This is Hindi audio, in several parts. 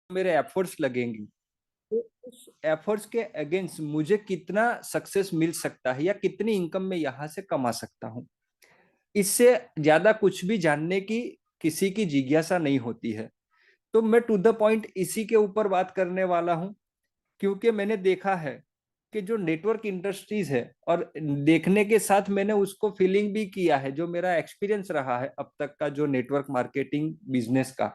मेरे एफर्ट्स लगेंगे, तो उस एफर्ट्स के अगेंस्ट मुझे कितना सक्सेस मिल सकता है या कितनी इनकम मैं यहाँ से कमा सकता हूँ। इससे ज्यादा कुछ भी जानने की किसी की जिज्ञासा नहीं होती है। तो मैं टू द पॉइंट इसी के ऊपर बात करने वाला हूँ, क्योंकि मैंने देखा है कि जो नेटवर्क इंडस्ट्रीज है, और देखने के साथ मैंने उसको फीलिंग भी किया है, जो मेरा एक्सपीरियंस रहा है अब तक का जो नेटवर्क मार्केटिंग बिजनेस का।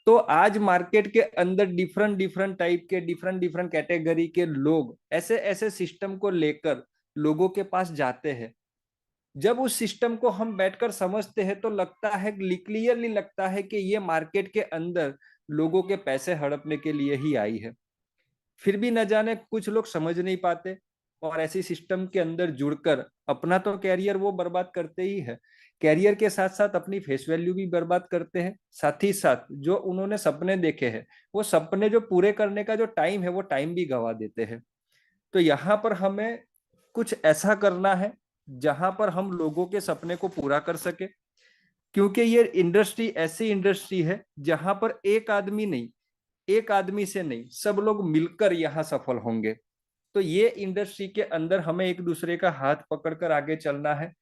तो आज मार्केट के अंदर डिफरेंट डिफरेंट टाइप के डिफरेंट डिफरेंट कैटेगरी के लोग ऐसे ऐसे सिस्टम को लेकर लोगों के पास जाते हैं। जब उस सिस्टम को हम बैठकर समझते हैं तो लगता है, क्लियरली लगता है कि ये मार्केट के अंदर लोगों के पैसे हड़पने के लिए ही आई है। फिर भी न जाने कुछ लोग समझ नहीं पाते और ऐसी सिस्टम के अंदर जुड़कर अपना तो कैरियर वो बर्बाद करते ही है, कैरियर के साथ साथ अपनी फेस वैल्यू भी बर्बाद करते हैं। साथ ही साथ जो उन्होंने सपने देखे हैं, वो सपने जो पूरे करने का जो टाइम है, वो टाइम भी गवा देते हैं। तो यहाँ पर हमें कुछ ऐसा करना है जहां पर हम लोगों के सपने को पूरा कर सके, क्योंकि ये इंडस्ट्री ऐसी इंडस्ट्री है जहां पर एक आदमी नहीं, एक आदमी से नहीं, सब लोग मिलकर यहाँ सफल होंगे। तो ये इंडस्ट्री के अंदर हमें एक दूसरे का हाथ पकड़कर आगे चलना है।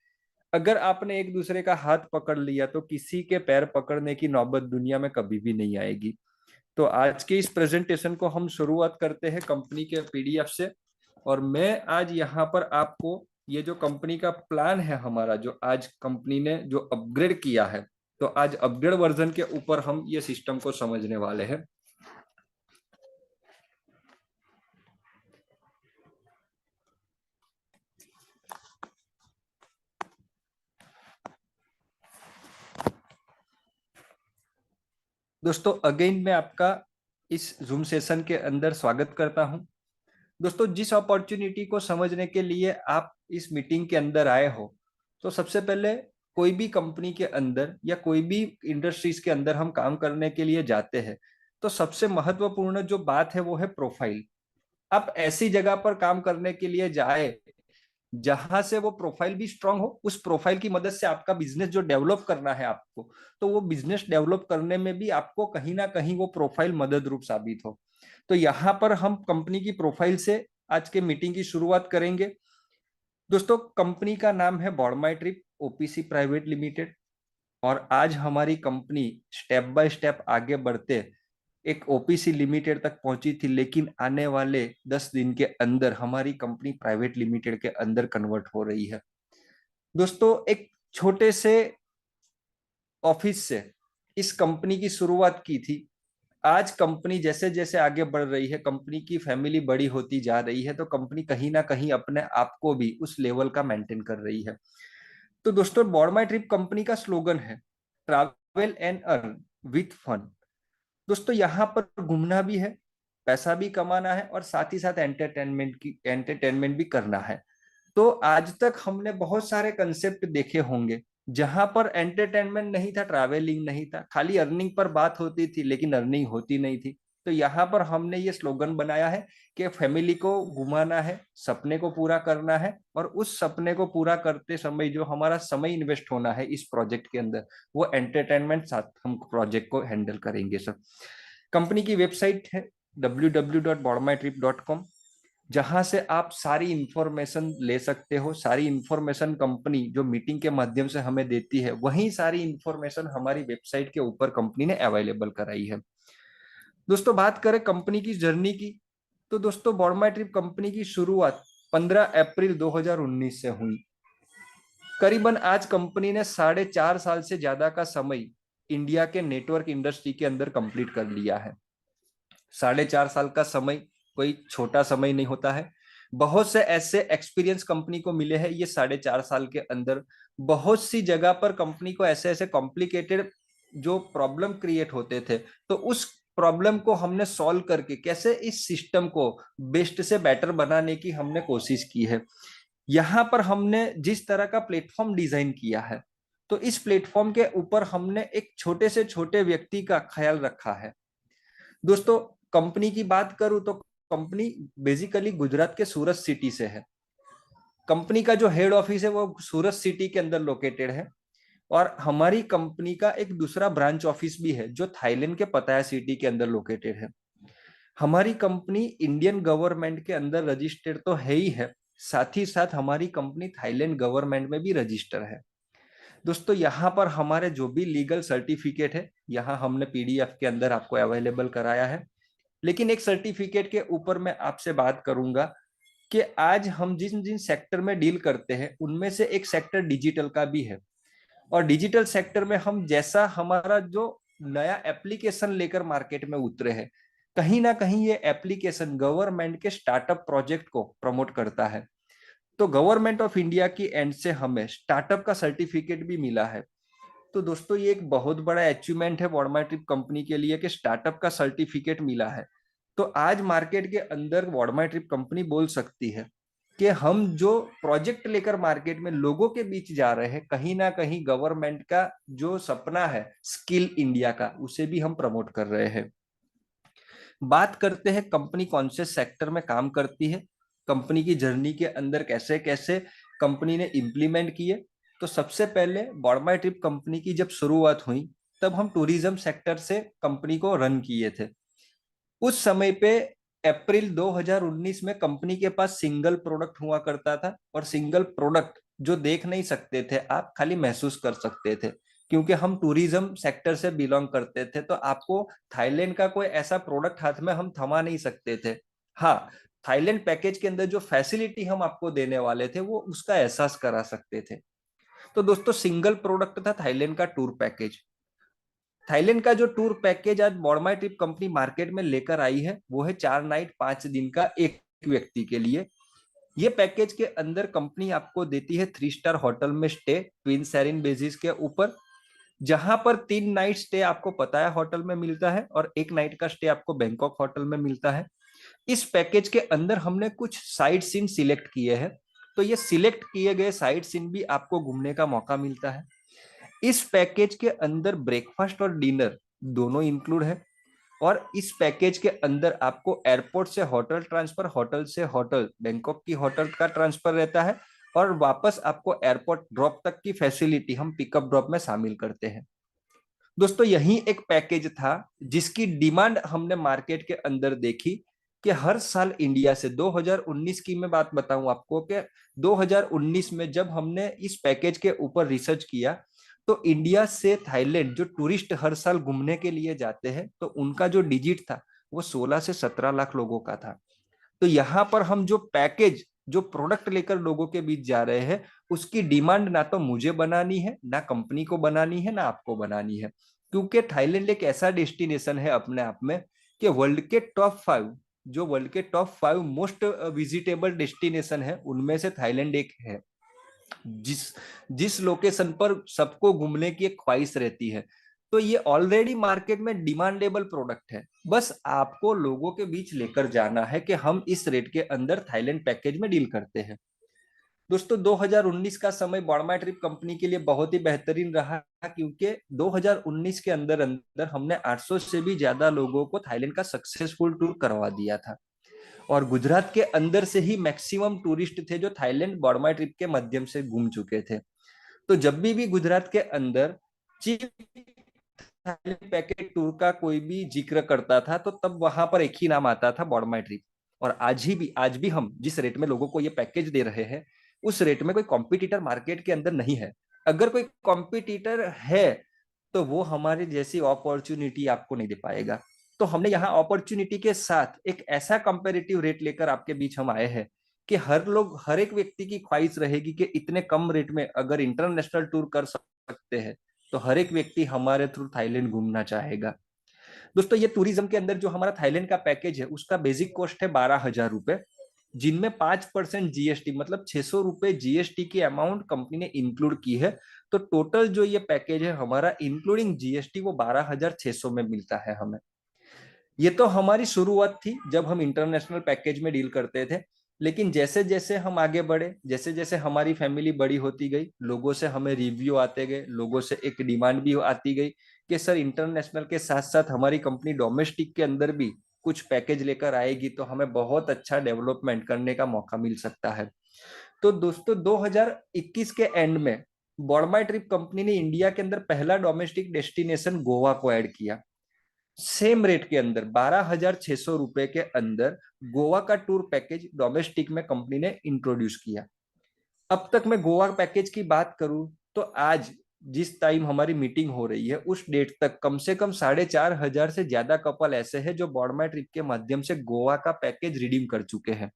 अगर आपने एक दूसरे का हाथ पकड़ लिया तो किसी के पैर पकड़ने की नौबत दुनिया में कभी भी नहीं आएगी। तो आज के इस प्रेजेंटेशन को हम शुरुआत करते हैं कंपनी के पीडीएफ से। और मैं आज यहाँ पर आपको ये जो कंपनी का प्लान है हमारा, जो आज कंपनी ने जो अपग्रेड किया है, तो आज अपग्रेड वर्जन के ऊपर हम ये सिस्टम को समझने वाले हैं। दोस्तों अगेन मैं आपका इस जूम सेशन के अंदर स्वागत करता हूं। दोस्तों जिस अपॉर्चुनिटी को समझने के लिए आप इस मीटिंग के अंदर आए हो, तो सबसे पहले कोई भी कंपनी के अंदर या कोई भी इंडस्ट्रीज के अंदर हम काम करने के लिए जाते हैं, तो सबसे महत्वपूर्ण जो बात है वो है प्रोफाइल। आप ऐसी जगह पर काम करने के लिए जाए जहां से वो प्रोफाइल भी स्ट्रांग हो, उस प्रोफाइल की मदद से आपका बिजनेस जो डेवलप करना है आपको, तो वो बिजनेस डेवलप करने में भी आपको कहीं ना कहीं वो प्रोफाइल मदद रूप साबित हो। तो यहाँ पर हम कंपनी की प्रोफाइल से आज के मीटिंग की शुरुआत करेंगे। दोस्तों कंपनी का नाम है बॉडमाई ट्रिप ओपीसी प्राइवेट लिमिटेड। और आज हमारी कंपनी स्टेप बाय स्टेप आगे बढ़ते एक ओपीसी लिमिटेड तक पहुंची थी, लेकिन आने वाले 10 दिन के अंदर हमारी कंपनी प्राइवेट लिमिटेड के अंदर कन्वर्ट हो रही है। दोस्तों एक छोटे से ऑफिस से इस कंपनी की शुरुआत की थी। आज कंपनी जैसे जैसे आगे बढ़ रही है, कंपनी की फैमिली बड़ी होती जा रही है, तो कंपनी कहीं ना कहीं अपने आप को भी उस लेवल का मेंटेन कर रही है। तो दोस्तों बॉर्ड माई ट्रिप कंपनी का स्लोगन है travel and earn with fun. दोस्तों यहाँ पर घूमना भी है, पैसा भी कमाना है, और साथ ही साथ एंटरटेनमेंट भी करना है। तो आज तक हमने बहुत सारे कंसेप्ट देखे होंगे जहां पर एंटरटेनमेंट नहीं था, ट्रैवलिंग नहीं था, खाली अर्निंग पर बात होती थी लेकिन अर्निंग होती नहीं थी। तो यहाँ पर हमने ये स्लोगन बनाया है कि फैमिली को घुमाना है, सपने को पूरा करना है, और उस सपने को पूरा करते समय जो हमारा समय इन्वेस्ट होना है इस प्रोजेक्ट के अंदर, वो एंटरटेनमेंट साथ हम प्रोजेक्ट को हैंडल करेंगे सर। कंपनी की वेबसाइट है www.bordmytrip.com, जहां से आप सारी इंफॉर्मेशन ले सकते हो। सारी इंफॉर्मेशन कंपनी जो मीटिंग के माध्यम से हमें देती है, वही सारी इंफॉर्मेशन हमारी वेबसाइट के ऊपर कंपनी ने अवेलेबल कराई है। दोस्तों बात करें कंपनी की जर्नी की, तो दोस्तों बॉर्डमाई ट्रिप कंपनी की शुरुआत 15 अप्रैल 2019 से हुई। करीबन आज कंपनी ने 4.5 साल से ज्यादा का समय इंडिया के नेटवर्क इंडस्ट्री के अंदर कंप्लीट कर लिया है। 4.5 साल का समय कोई छोटा समय नहीं होता है। बहुत से ऐसे एक्सपीरियंस कंपनी को मिले हैं ये 4.5 साल के अंदर। बहुत सी जगह पर कंपनी को ऐसे ऐसे कॉम्प्लिकेटेड जो प्रॉब्लम क्रिएट होते थे, तो उस प्रॉब्लम को हमने सॉल्व करके कैसे इस सिस्टम को बेस्ट से बेटर बनाने की हमने कोशिश की है। यहाँ पर हमने जिस तरह का प्लेटफॉर्म डिजाइन किया है, तो इस प्लेटफॉर्म के ऊपर हमने एक छोटे से छोटे व्यक्ति का ख्याल रखा है। दोस्तों कंपनी की बात करूं तो कंपनी बेसिकली गुजरात के सूरत सिटी से है। कंपनी का जो हेड ऑफिस है वो सूरत सिटी के अंदर लोकेटेड है। और हमारी कंपनी का एक दूसरा ब्रांच ऑफिस भी है जो थाईलैंड के पताया सिटी के अंदर लोकेटेड है। हमारी कंपनी इंडियन गवर्नमेंट के अंदर रजिस्टर्ड तो है ही है, साथ ही साथ हमारी कंपनी थाईलैंड गवर्नमेंट में भी रजिस्टर है। दोस्तों यहाँ पर हमारे जो भी लीगल सर्टिफिकेट है यहाँ हमने पीडीएफ के अंदर आपको अवेलेबल कराया है। लेकिन एक सर्टिफिकेट के ऊपर मैं आपसे बात करूंगा कि आज हम जिन जिन सेक्टर में डील करते हैं उनमें से एक सेक्टर डिजिटल का भी है। और डिजिटल सेक्टर में हम जैसा हमारा जो नया एप्लीकेशन लेकर मार्केट में उतरे हैं, कहीं ना कहीं ये एप्लीकेशन गवर्नमेंट के स्टार्टअप प्रोजेक्ट को प्रमोट करता है। तो गवर्नमेंट ऑफ इंडिया की एंड से हमें स्टार्टअप का सर्टिफिकेट भी मिला है। तो दोस्तों ये एक बहुत बड़ा अचीवमेंट है वॉर्मा ट्रिप कंपनी के लिए कि स्टार्टअप का सर्टिफिकेट मिला है। तो आज मार्केट के अंदर वॉर्मा ट्रिप कंपनी बोल सकती है कि हम जो प्रोजेक्ट लेकर मार्केट में लोगों के बीच जा रहे हैं, कहीं ना कहीं गवर्नमेंट का जो सपना है स्किल इंडिया का, उसे भी हम प्रमोट कर रहे हैं। बात करते हैं कंपनी कौन से सेक्टर में काम करती है, कंपनी की जर्नी के अंदर कैसे कैसे कंपनी ने इम्प्लीमेंट किए। तो सबसे पहले बॉर्मा ट्रिप कंपनी की जब शुरुआत हुई तब हम टूरिज्म सेक्टर से कंपनी को रन किए थे। उस समय पे अप्रैल 2019 में कंपनी के पास सिंगल प्रोडक्ट हुआ करता था, और सिंगल प्रोडक्ट जो देख नहीं सकते थे आप, खाली महसूस कर सकते थे। क्योंकि हम टूरिज्म सेक्टर से बिलोंग करते थे तो आपको थाईलैंड का कोई ऐसा प्रोडक्ट हाथ में हम थमा नहीं सकते थे। हाँ, थाईलैंड पैकेज के अंदर जो फैसिलिटी हम आपको देने वाले थे वो उसका एहसास करा सकते थे। तो दोस्तों सिंगल प्रोडक्ट था थाईलैंड का टूर पैकेज। थाईलैंड का जो टूर पैकेज आज बॉर्मा ट्रिप कंपनी मार्केट में लेकर आई है वो है 4 नाइट 5 दिन का एक व्यक्ति के लिए। ये पैकेज के अंदर कंपनी आपको देती है 3 स्टार होटल में स्टे ट्विन सैरिन बेसिस के ऊपर, जहां पर 3 नाइट स्टे आपको पताया होटल में मिलता है और 1 नाइट का स्टे आपको बैंकॉक होटल में मिलता है। इस पैकेज के अंदर हमने कुछ साइट सीन सिलेक्ट किए हैं, तो ये सिलेक्ट किए गए साइट सीन भी आपको घूमने का मौका मिलता है। इस पैकेज के अंदर ब्रेकफास्ट और डिनर दोनों इंक्लूड है। और इस पैकेज के अंदर आपको एयरपोर्ट से होटल ट्रांसफर, होटल से होटल बैंकॉक की होटल का ट्रांसफर रहता है, और वापस आपको एयरपोर्ट ड्रॉप तक की फैसिलिटी हम पिकअप ड्रॉप में शामिल करते हैं। दोस्तों यही एक पैकेज था जिसकी डिमांड हमने मार्केट के अंदर देखी कि हर साल इंडिया से 2019 की मैं बात बताऊं आपको कि 2019 में जब हमने इस पैकेज के ऊपर रिसर्च किया तो इंडिया से थाईलैंड जो टूरिस्ट हर साल घूमने के लिए जाते हैं तो उनका जो डिजिट था वो 16 से 17 लाख लोगों का था। तो यहाँ पर हम जो पैकेज जो प्रोडक्ट लेकर लोगों के बीच जा रहे हैं उसकी डिमांड ना तो मुझे बनानी है, ना कंपनी को बनानी है, ना आपको बनानी है। क्योंकि थाईलैंड एक ऐसा डेस्टिनेशन है अपने आप में कि वर्ल्ड के टॉप 5 मोस्ट विजिटेबल डेस्टिनेशन है उनमें से थाईलैंड एक है। जिस जिस लोकेशन पर सबको घूमने की एक ख्वाहिश रहती है। तो ये ऑलरेडी मार्केट में डिमांडेबल प्रोडक्ट है, बस आपको लोगों के बीच लेकर जाना है कि हम इस रेट के अंदर थाईलैंड पैकेज में डील करते हैं। दोस्तों 2019 का समय बॉर्मा ट्रिप कंपनी के लिए बहुत ही बेहतरीन रहा, क्योंकि 2019 के अंदर अंदर हमने 800 से भी ज्यादा लोगों को थाईलैंड का सक्सेसफुल टूर करवा दिया था। और गुजरात के अंदर से ही मैक्सिमम टूरिस्ट थे जो थाईलैंड बॉर्मा ट्रिप के माध्यम से घूम चुके थे। तो जब भी गुजरात के अंदर चीफ थाईलैंड पैकेज टूर का कोई भी जिक्र करता था तो तब वहां पर एक ही नाम आता था, बॉर्मा ट्रिप। और आज भी हम जिस रेट में लोगों को ये पैकेज दे रहे हैं उस रेट में कोई कॉम्पिटिटर मार्केट के अंदर नहीं है। अगर कोई कॉम्पिटिटर है तो वो हमारे जैसी अपॉर्चुनिटी आपको नहीं दे पाएगा। तो हमने यहाँ अपॉर्चुनिटी के साथ एक ऐसा कंपेरेटिव रेट लेकर आपके बीच हम आए हैं कि हर एक व्यक्ति की ख्वाहिश रहेगी कि इतने कम रेट में अगर इंटरनेशनल टूर कर सकते हैं तो हर एक व्यक्ति हमारे थ्रू थाईलैंड घूमना चाहेगा। दोस्तों ये टूरिज्म के अंदर जो हमारा थाईलैंड का पैकेज है उसका बेसिक कॉस्ट है 12,000 रुपए, जिनमें 5% जीएसटी मतलब 600 रुपए जीएसटी की अमाउंट कंपनी ने इंक्लूड की है। तो टोटल जो ये पैकेज है हमारा इंक्लूडिंग जीएसटी वो 12,600 में मिलता है हमें। ये तो हमारी शुरुआत थी जब हम इंटरनेशनल पैकेज में डील करते थे। लेकिन जैसे जैसे हम आगे बढ़े, जैसे जैसे हमारी फैमिली बड़ी होती गई, लोगों से हमें रिव्यू आते गए, लोगों से एक डिमांड भी आती गई कि सर इंटरनेशनल के साथ साथ हमारी कंपनी डोमेस्टिक के अंदर भी कुछ पैकेज लेकर आएगी तो हमें बहुत अच्छा डेवलपमेंट करने का मौका मिल सकता है। तो दोस्तों 2021 के एंड में बॉडमाई ट्रिप कंपनी ने इंडिया के अंदर पहला डोमेस्टिक डेस्टिनेशन गोवा को ऐड किया। सेम रेट के अंदर 12,600 रुपए के अंदर गोवा का टूर पैकेज डोमेस्टिक में कंपनी ने इंट्रोड्यूस किया। अब तक मैं गोवा पैकेज की बात करूं तो आज जिस टाइम हमारी मीटिंग हो रही है उस डेट तक कम से कम 4,500 से ज्यादा कपल ऐसे हैं जो बॉडमाई ट्रिप के माध्यम से गोवा का पैकेज रिडीम कर चुके हैं।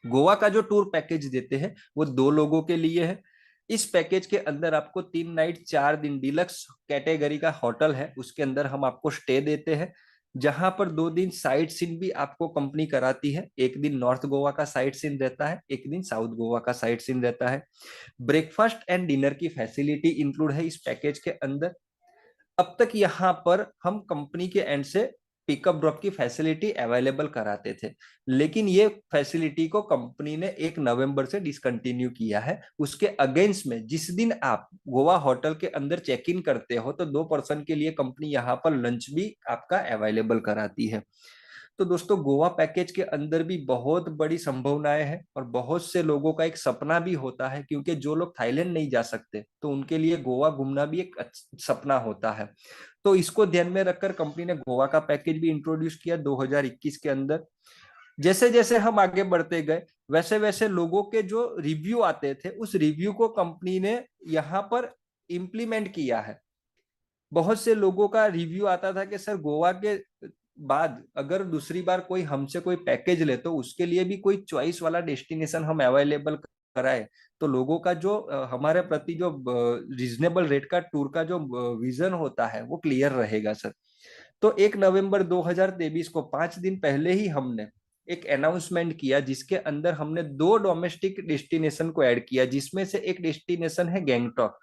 गोवा का जो टूर पैकेज देते हैं वो 2 लोगों के लिए है। इस पैकेज के अंदर आपको 3 नाइट 4 दिन डिलक्स कैटेगरी का होटल है, उसके अंदर हम आपको स्टे देते हैं, जहां पर 2 दिन साइट सीन भी आपको कंपनी कराती है। एक दिन नॉर्थ गोवा का साइट सीन रहता है, एक दिन साउथ गोवा का साइट सीन रहता है। ब्रेकफास्ट एंड डिनर की फैसिलिटी इंक्लूड है इस पैकेज के अंदर। अब तक यहाँ पर हम कंपनी के एंड से पिकअप ड्रॉप की फैसिलिटी अवेलेबल कराते थे, लेकिन ये फैसिलिटी को कंपनी ने 1 नवंबर से डिसकंटिन्यू किया है। उसके अगेंस्ट में जिस दिन आप गोवा होटल के अंदर चेक इन करते हो तो 2 पर्सन के लिए कंपनी यहाँ पर लंच भी आपका अवेलेबल कराती है। तो दोस्तों गोवा पैकेज के अंदर भी बहुत बड़ी संभावनाएं हैं और बहुत से लोगों का एक सपना भी होता है, क्योंकि जो लोग थाईलैंड नहीं जा सकते तो उनके लिए गोवा घूमना भी एक सपना होता है। तो इसको ध्यान में रखकर कंपनी ने गोवा का पैकेज भी इंट्रोड्यूस किया 2021 के अंदर। जैसे जैसे हम आगे बढ़ते गए वैसे वैसे लोगों के जो रिव्यू आते थे उस रिव्यू को कंपनी ने यहाँ पर इम्प्लीमेंट किया है। बहुत से लोगों का रिव्यू आता था कि सर गोवा के बाद अगर दूसरी बार कोई हमसे कोई पैकेज ले तो उसके लिए भी कोई चॉइस वाला डेस्टिनेशन हम अवेलेबल कराए तो लोगों का जो हमारे प्रति जो रीजनेबल रेट का टूर का जो विजन होता है वो क्लियर रहेगा सर। तो 1 नवंबर 2023 को 5 दिन पहले ही हमने एक अनाउंसमेंट किया जिसके अंदर हमने 2 डोमेस्टिक डेस्टिनेशन को ऐड किया, जिसमें से एक डेस्टिनेशन है गैंगटॉक।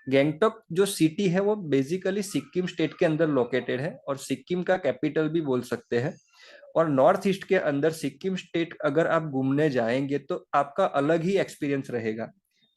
गैंगटॉक जो सिटी है वो बेसिकली सिक्किम स्टेट के अंदर लोकेटेड है और सिक्किम का कैपिटल भी बोल सकते हैं। और नॉर्थ ईस्ट के अंदर सिक्किम स्टेट अगर आप घूमने जाएंगे तो आपका अलग ही एक्सपीरियंस रहेगा,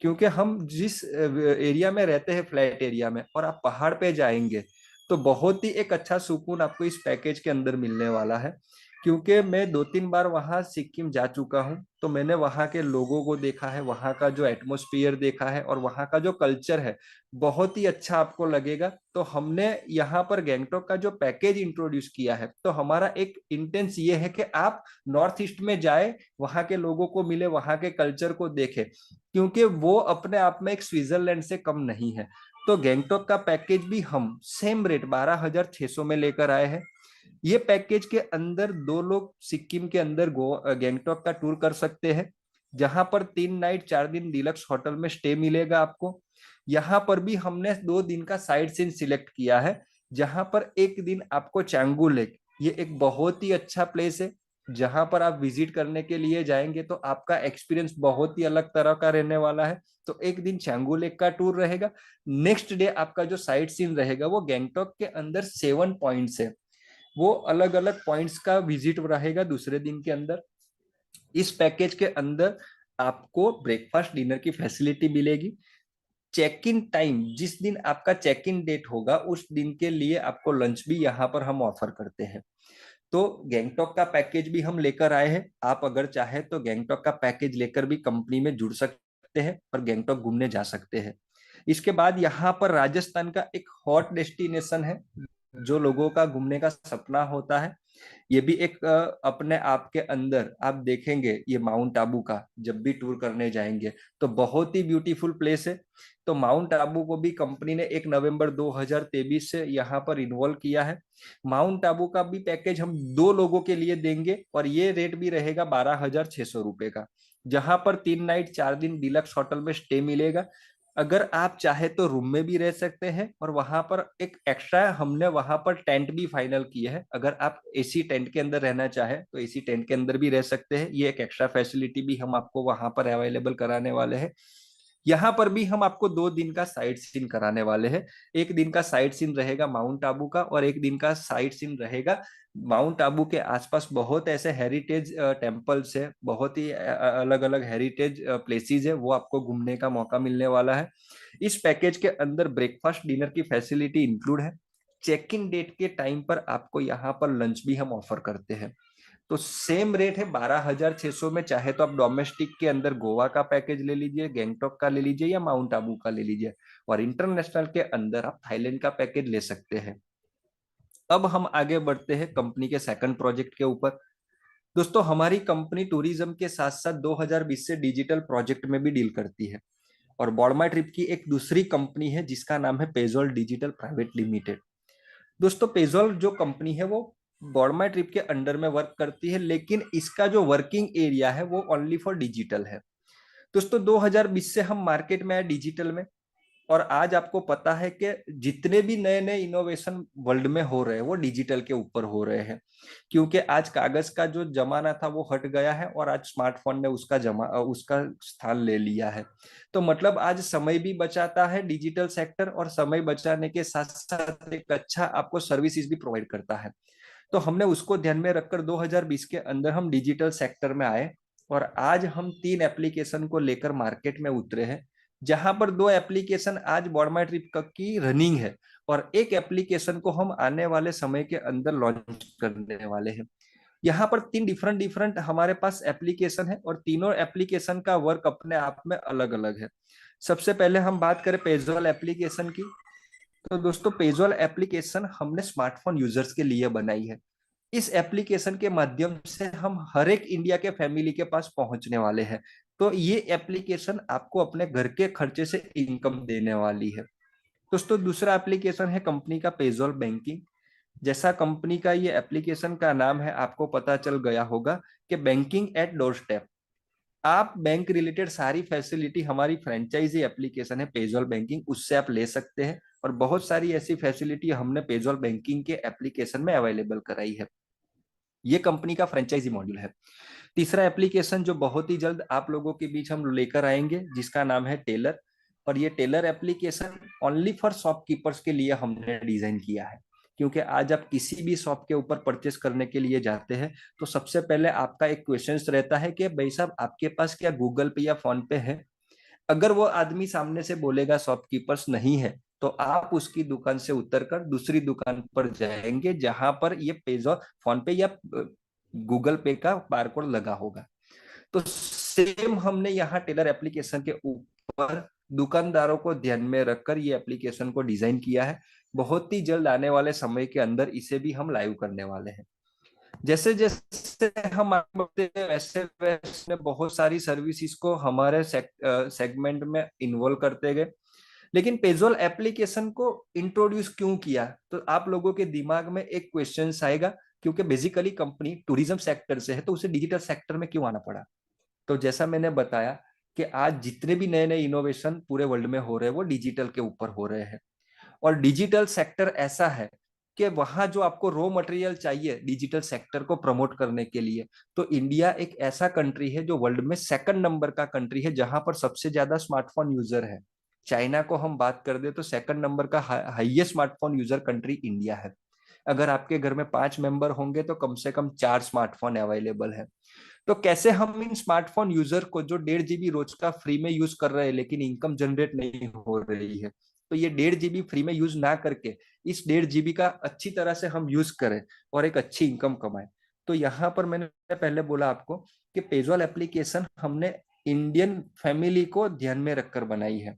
क्योंकि हम जिस एरिया में रहते हैं फ्लैट एरिया में और आप पहाड़ पे जाएंगे तो बहुत ही एक अच्छा सुकून आपको इस पैकेज के अंदर मिलने वाला है। क्योंकि मैं 2-3 बार वहां सिक्किम जा चुका हूं तो मैंने वहां के लोगों को देखा है, वहां का जो एटमोस्फियर देखा है और वहां का जो कल्चर है बहुत ही अच्छा आपको लगेगा। तो हमने यहाँ पर गैंगटॉक का जो पैकेज इंट्रोड्यूस किया है तो हमारा एक इंटेंस ये है कि आप नॉर्थ ईस्ट में जाए, वहां के लोगों को मिले, वहां के कल्चर को देखे, क्योंकि वो अपने आप में एक स्विट्जरलैंड से कम नहीं है। तो गैंगटॉक का पैकेज भी हम सेम रेट 12,600 में लेकर आए हैं। ये पैकेज के अंदर 2 लोग सिक्किम के अंदर गैंगटॉक का टूर कर सकते हैं, जहां पर 3 नाइट 4 दिन डिलक्स होटल में स्टे मिलेगा आपको। यहाँ पर भी हमने 2 दिन का साइट सीन सिलेक्ट किया है, जहां पर एक दिन आपको चैंगू लेक, ये एक बहुत ही अच्छा प्लेस है जहां पर आप विजिट करने के लिए जाएंगे तो आपका एक्सपीरियंस बहुत ही अलग तरह का रहने वाला है। तो एक दिन चैंगू लेक का टूर रहेगा। नेक्स्ट डे आपका जो साइट सीन रहेगा वो गैंगटॉक के अंदर 7 पॉइंट्स है, वो अलग अलग पॉइंट्स का विजिट रहेगा दूसरे दिन के अंदर। इस पैकेज के अंदर आपको ब्रेकफास्ट डिनर की फैसिलिटी मिलेगी। चेक इन टाइम जिस दिन आपका चेक इन डेट होगा उस दिन के लिए आपको लंच भी यहाँ पर हम ऑफर करते हैं। तो गैंगटॉक का पैकेज भी हम लेकर आए हैं। आप अगर चाहे तो गैंगटॉक का पैकेज लेकर भी कंपनी में जुड़ सकते हैं और गैंगटॉक घूमने जा सकते हैं। इसके बाद यहाँ पर राजस्थान का एक हॉट डेस्टिनेशन है जो लोगों का घूमने का सपना होता है। ये भी एक अपने आप के अंदर आप देखेंगे, ये माउंट आबू का जब भी टूर करने जाएंगे तो बहुत ही ब्यूटीफुल प्लेस है। तो माउंट आबू को भी कंपनी ने 1 नवंबर 2023 से यहाँ पर इन्वॉल्व किया है। माउंट आबू का भी पैकेज हम 2 लोगों के लिए देंगे और ये रेट भी रहेगा 12,600 रुपए का, जहां पर 3 नाइट 4 दिन डिलक्स होटल में स्टे मिलेगा। अगर आप चाहे तो रूम में भी रह सकते हैं और वहां पर एक एक्स्ट्रा हमने वहां पर टेंट भी फाइनल किए हैं। अगर आप एसी टेंट के अंदर रहना चाहे तो एसी टेंट के अंदर भी रह सकते हैं, ये एक एक्स्ट्रा फैसिलिटी भी हम आपको वहां पर अवेलेबल कराने वाले हैं। यहाँ पर भी हम आपको 2 दिन का साइट सीन कराने वाले हैं। एक दिन का साइट सीन रहेगा माउंट आबू का और एक दिन का साइट सीन रहेगा माउंट आबू के आसपास बहुत ऐसे हेरिटेज टेम्पल्स है, बहुत ही अलग अलग हेरिटेज प्लेसेस है, वो आपको घूमने का मौका मिलने वाला है। इस पैकेज के अंदर ब्रेकफास्ट डिनर की फैसिलिटी इंक्लूड है। चेक इन डेट के टाइम पर आपको यहाँ पर लंच भी हम ऑफर करते हैं। तो सेम रेट है 12,600 में। चाहे तो आप डोमेस्टिक के अंदर गोवा का पैकेज ले लीजिए, गैंगटॉक का ले लीजिए या माउंट आबू का ले लीजिए, और इंटरनेशनल के अंदर आप थाईलैंड का पैकेज ले सकते हैं। अब हम आगे बढ़ते हैं कंपनी के सेकंड प्रोजेक्ट के ऊपर। दोस्तों, हमारी कंपनी टूरिज्म के साथ साथ 2020 से डिजिटल प्रोजेक्ट में भी डील करती है, और बॉडमाई ट्रिप की एक दूसरी कंपनी है जिसका नाम है पेजोल डिजिटल प्राइवेट लिमिटेड। दोस्तों, पेजोल जो कंपनी है वो बॉडमाई ट्रिप के अंडर में वर्क करती है, लेकिन इसका जो वर्किंग एरिया है वो ओनली फॉर डिजिटल है। दोस्तों, 2020 से हम मार्केट में आए डिजिटल में, और आज आपको पता है कि जितने भी नए नए इनोवेशन वर्ल्ड में हो रहे हैं वो डिजिटल के ऊपर हो रहे हैं, क्योंकि आज कागज का जो जमाना था वो हट गया है और आज स्मार्टफोन ने उसका स्थान ले लिया है। तो मतलब आज समय भी बचाता है डिजिटल सेक्टर, और समय बचाने के साथ साथ एक अच्छा आपको सर्विसेज भी प्रोवाइड करता है। तो हमने उसको ध्यान में रखकर 2020 के अंदर हम डिजिटल सेक्टर में आए, और आज हम 3 एप्लीकेशन को लेकर मार्केट में उतरे हैं, जहां पर 2 एप्लीकेशन आज बॉडमाई ट्रिप की रनिंग है, और एक एप्लीकेशन को हम आने वाले समय के अंदर लॉन्च करने वाले हैं। यहाँ पर 3 डिफरेंट डिफरेंट हमारे पास एप्लीकेशन है, और तीनों एप्लीकेशन का वर्क अपने आप में अलग अलग है। सबसे पहले हम बात करें पेजोल एप्लीकेशन की। तो दोस्तों, पेजोल एप्लीकेशन हमने स्मार्टफोन यूजर्स के लिए बनाई है। इस एप्लीकेशन के माध्यम से हम हर एक इंडिया के फैमिली के पास पहुंचने वाले हैं। तो ये एप्लीकेशन आपको अपने घर के खर्चे से इनकम देने वाली है। दोस्तों, दूसरा एप्लीकेशन है कंपनी का पेजोल बैंकिंग। जैसा कंपनी का ये एप्लीकेशन का नाम है, आपको पता चल गया होगा कि बैंकिंग एट डोर स्टेप। आप बैंक रिलेटेड सारी फैसिलिटी, हमारी फ्रेंचाइजी एप्लीकेशन है पेजोल बैंकिंग, उससे आप ले सकते हैं, और बहुत सारी ऐसी फैसिलिटी हमने पेजोल बैंकिंग के एप्लीकेशन में अवेलेबल कराई है। ये कंपनी का फ्रेंचाइजी मॉड्यूल है। तीसरा एप्लीकेशन जो बहुत ही जल्द आप लोगों के बीच हम लेकर आएंगे, जिसका नाम है टेलर। और ये Taylor application only for shopkeepers के लिए हमने डिजाइन किया है, क्योंकि आज आप किसी भी शॉप के ऊपर परचेस करने के लिए जाते हैं तो सबसे पहले आपका एक क्वेश्चन रहता है कि भाई साहब, आपके पास क्या गूगल पे या फोन पे है। अगर वो आदमी सामने से बोलेगा शॉपकीपर्स नहीं है, तो आप उसकी दुकान से उतरकर दूसरी दुकान पर जाएंगे जहां पर ये पेजो फोन पे या गूगल पे का बारकोड लगा होगा। तो सेम हमने यहाँ टेलर एप्लीकेशन के ऊपर दुकानदारों को ध्यान में रखकर ये एप्लीकेशन को डिजाइन किया है। बहुत ही जल्द आने वाले समय के अंदर इसे भी हम लाइव करने वाले हैं। जैसे जैसे हम आगे बढ़ते हैं, वैसे वैसे बहुत सारी सर्विसेज को हमारे सेगमेंट में इन्वॉल्व करते गए। लेकिन पेजोल एप्लीकेशन को इंट्रोड्यूस क्यों किया, तो आप लोगों के दिमाग में एक क्वेश्चन आएगा, क्योंकि बेसिकली कंपनी टूरिज्म सेक्टर से है तो उसे डिजिटल सेक्टर में क्यों आना पड़ा। तो जैसा मैंने बताया कि आज जितने भी नए नए इनोवेशन पूरे वर्ल्ड में हो रहे हैं वो डिजिटल के ऊपर हो रहे हैं, और डिजिटल सेक्टर ऐसा है कि वहां जो आपको रॉ मटेरियल चाहिए डिजिटल सेक्टर को प्रमोट करने के लिए, तो इंडिया एक ऐसा कंट्री है जो वर्ल्ड में सेकंड नंबर का कंट्री है जहां पर सबसे ज्यादा स्मार्टफोन यूजर है। चाइना को हम बात कर दे तो सेकंड नंबर का highest smartphone user country India है। अगर आपके घर में 5 मेंबर होंगे तो कम से कम 4 स्मार्टफोन अवेलेबल है। तो कैसे हम इन स्मार्टफोन यूजर को जो 1.5 GB रोज का फ्री में यूज कर रहे हैं लेकिन इनकम जनरेट नहीं हो रही है, तो ये 1.5 GB फ्री में यूज ना करके इस 1.5 GB का अच्छी तरह से हम यूज करें और एक अच्छी इनकम कमाएं। तो यहाँ पर मैंने पहले बोला आपको कि पेजोल एप्लीकेशन हमने इंडियन फैमिली को ध्यान में रखकर बनाई है,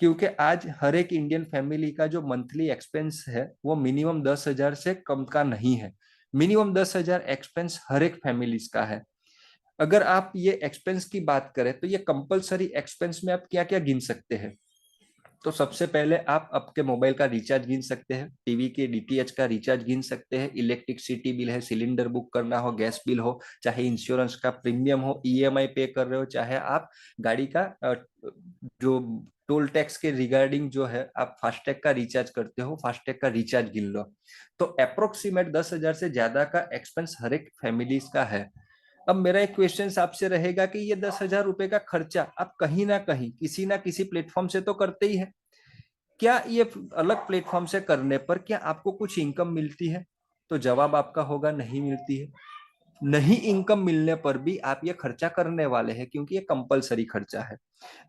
क्योंकि आज हर एक इंडियन फैमिली का जो मंथली एक्सपेंस है वो मिनिमम 10,000 से कम का नहीं है। मिनिमम 10,000 एक्सपेंस हर एक फैमिलीज का है। अगर आप ये एक्सपेंस की बात करें तो ये कंपलसरी एक्सपेंस में आप क्या क्या गिन सकते हैं। तो सबसे पहले आप आपके मोबाइल का रिचार्ज गिन सकते हैं, टीवी के डीटीएच का रिचार्ज गिन सकते हैं, इलेक्ट्रिसिटी बिल है, सिलेंडर बुक करना हो, गैस बिल हो, चाहे इंश्योरेंस का प्रीमियम हो, ईएमआई पे कर रहे हो, चाहे आप गाड़ी का जो टोल टैक्स के रिगार्डिंग जो है आप फास्टैग का रिचार्ज करते हो, फास्टैग का रिचार्ज गिन लो। तो अप्रोक्सीमेट 10,000 से ज्यादा का एक्सपेंस हर एक फैमिलीज का है। अब मेरा एक क्वेश्चन आपसे रहेगा कि ये 10,000 रुपए का खर्चा आप कहीं ना किसी प्लेटफॉर्म से तो करते ही है। क्या ये अलग प्लेटफॉर्म से करने पर क्या आपको कुछ इनकम मिलती है? तो जवाब आपका होगा नहीं मिलती है। नहीं इनकम मिलने पर भी आप ये खर्चा करने वाले हैं, क्योंकि ये कंपलसरी खर्चा है।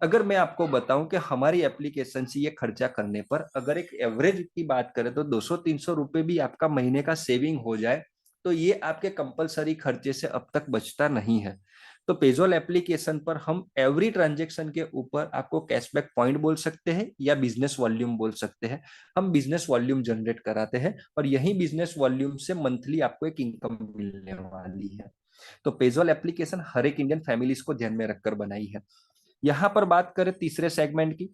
अगर मैं आपको बताऊं कि हमारी एप्लीकेशन से ये खर्चा करने पर अगर एक एवरेज की बात करें तो 200-300 रुपए भी आपका महीने का सेविंग हो जाए, तो ये आपके कंपलसरी खर्चे से अब तक बचता नहीं है। तो पेजोल एप्लीकेशन पर हम एवरी ट्रांजेक्शन के ऊपर आपको कैशबैक पॉइंट बोल सकते हैं या बिजनेस वॉल्यूम बोल सकते हैं। हम बिजनेस वॉल्यूम जनरेट कराते हैं और यही बिजनेस वॉल्यूम से मंथली आपको एक इनकम मिलने वाली है। तो पेजोल एप्लीकेशन हर एक इंडियन फैमिलीज को ध्यान में रखकर बनाई है। यहाँ पर बात करें तीसरे सेगमेंट की,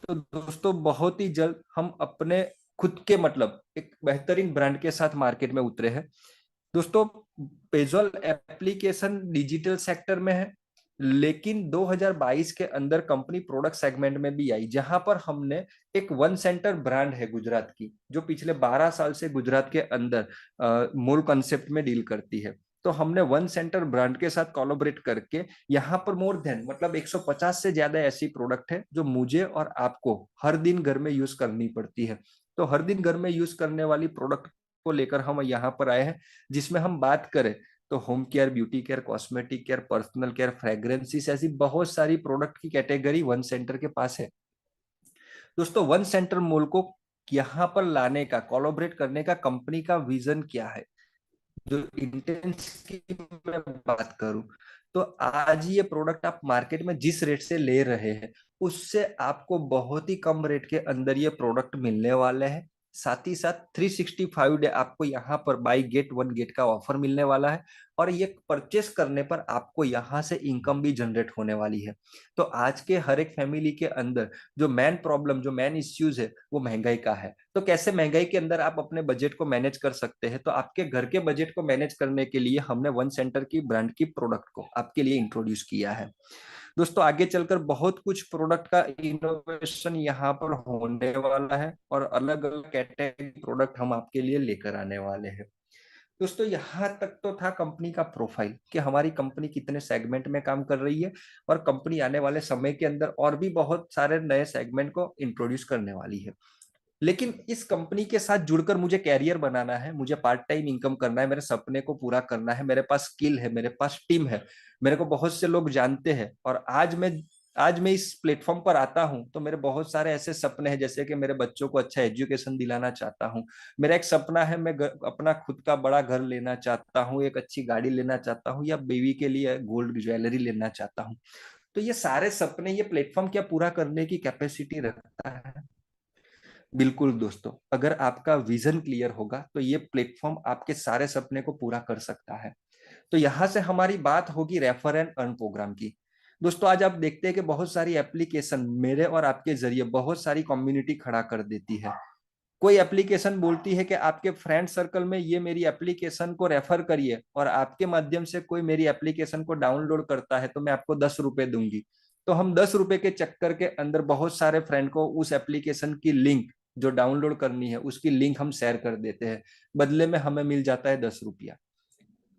तो दोस्तों बहुत ही जल्द हम अपने खुद के मतलब एक बेहतरीन ब्रांड के साथ मार्केट में उतरे हैं। दोस्तों पेजोल एप्लीकेशन डिजिटल सेक्टर में है, लेकिन 2022 के अंदर कंपनी प्रोडक्ट सेगमेंट में भी आई, जहां पर हमने एक वन सेंटर ब्रांड है गुजरात की, जो पिछले 12 साल से गुजरात के अंदर मूल कॉन्सेप्ट में डील करती है। तो हमने वन सेंटर ब्रांड के साथ कोलैबोरेट करके यहाँ पर मोर देन मतलब 150 से ज्यादा ऐसी प्रोडक्ट है जो मुझे और आपको हर दिन घर में यूज करनी पड़ती है। तो हर दिन घर में यूज करने वाली प्रोडक्ट को लेकर हम यहाँ पर आए हैं, जिसमें हम बात करें तो home care, beauty care, cosmetic care, personal care, fragrances, ऐसी बहुत सारी प्रोडक्ट की कैटेगरी वन सेंटर के पास है। दोस्तों वन सेंटर मॉल को यहाँ पर लाने का, कोलैबोरेट करने का कंपनी का विजन क्या है, जो इंटेंस की मैं बात करूं, तो आज ये प्रोडक्ट आप मार्केट में जिस रेट से ले रहे हैं उससे आपको बहुत ही कम रेट के अंदर ये प्रोडक्ट मिलने वाले हैं। साथ ही साथ 365 डे आपको यहाँ पर बाई गेट वन गेट का ऑफर मिलने वाला है और ये परचेस करने पर आपको यहाँ से इनकम भी जनरेट होने वाली है। तो आज के हर एक फैमिली के अंदर जो मेन प्रॉब्लम, जो मेन इश्यूज है वो महंगाई का है। तो कैसे महंगाई के अंदर आप अपने बजट को मैनेज कर सकते हैं, तो आपके घर के बजट को मैनेज करने के लिए हमने वन सेंटर की ब्रांड की प्रोडक्ट को आपके लिए इंट्रोड्यूस किया है। दोस्तों आगे चलकर बहुत कुछ प्रोडक्ट का इनोवेशन यहाँ पर होने वाला है और अलग अलग कैटेगरी प्रोडक्ट हम आपके लिए लेकर आने वाले हैं। दोस्तों यहाँ तक तो था कंपनी का प्रोफाइल कि हमारी कंपनी कितने सेगमेंट में काम कर रही है और कंपनी आने वाले समय के अंदर और भी बहुत सारे नए सेगमेंट को इंट्रोड्यूस करने वाली है। लेकिन इस कंपनी के साथ जुड़कर मुझे कैरियर बनाना है, मुझे पार्ट टाइम इनकम करना है, मेरे सपने को पूरा करना है, मेरे पास स्किल है, मेरे पास टीम है, मेरे को बहुत से लोग जानते हैं और आज मैं इस प्लेटफॉर्म पर आता हूं तो मेरे बहुत सारे ऐसे सपने हैं, जैसे कि मेरे बच्चों को अच्छा एजुकेशन दिलाना चाहता हूं। मेरा एक सपना है, मैं अपना खुद का बड़ा घर लेना चाहता हूं, एक अच्छी गाड़ी लेना चाहता हूं या बेबी के लिए गोल्ड ज्वेलरी लेना चाहता हूं। तो ये सारे सपने ये प्लेटफॉर्म क्या पूरा करने की कैपेसिटी रखता है? बिल्कुल दोस्तों, अगर आपका विजन क्लियर होगा तो ये प्लेटफॉर्म आपके सारे सपने को पूरा कर सकता है। तो यहां से हमारी बात होगी रेफर एंड अर्न प्रोग्राम की। दोस्तों आज आप देखते हैं कि बहुत सारी एप्लीकेशन मेरे और आपके जरिए बहुत सारी कम्युनिटी खड़ा कर देती है। कोई एप्लीकेशन बोलती है कि आपके फ्रेंड सर्कल में ये मेरी एप्लीकेशन को रेफर करिए और आपके माध्यम से कोई मेरी एप्लीकेशन को डाउनलोड करता है तो मैं आपको 10 रुपए दूंगी। तो हम 10 रुपए के चक्कर के अंदर बहुत सारे फ्रेंड को उस एप्लीकेशन की लिंक जो डाउनलोड करनी है उसकी लिंक हम शेयर कर देते हैं, बदले में हमें मिल जाता है 10 रुपया।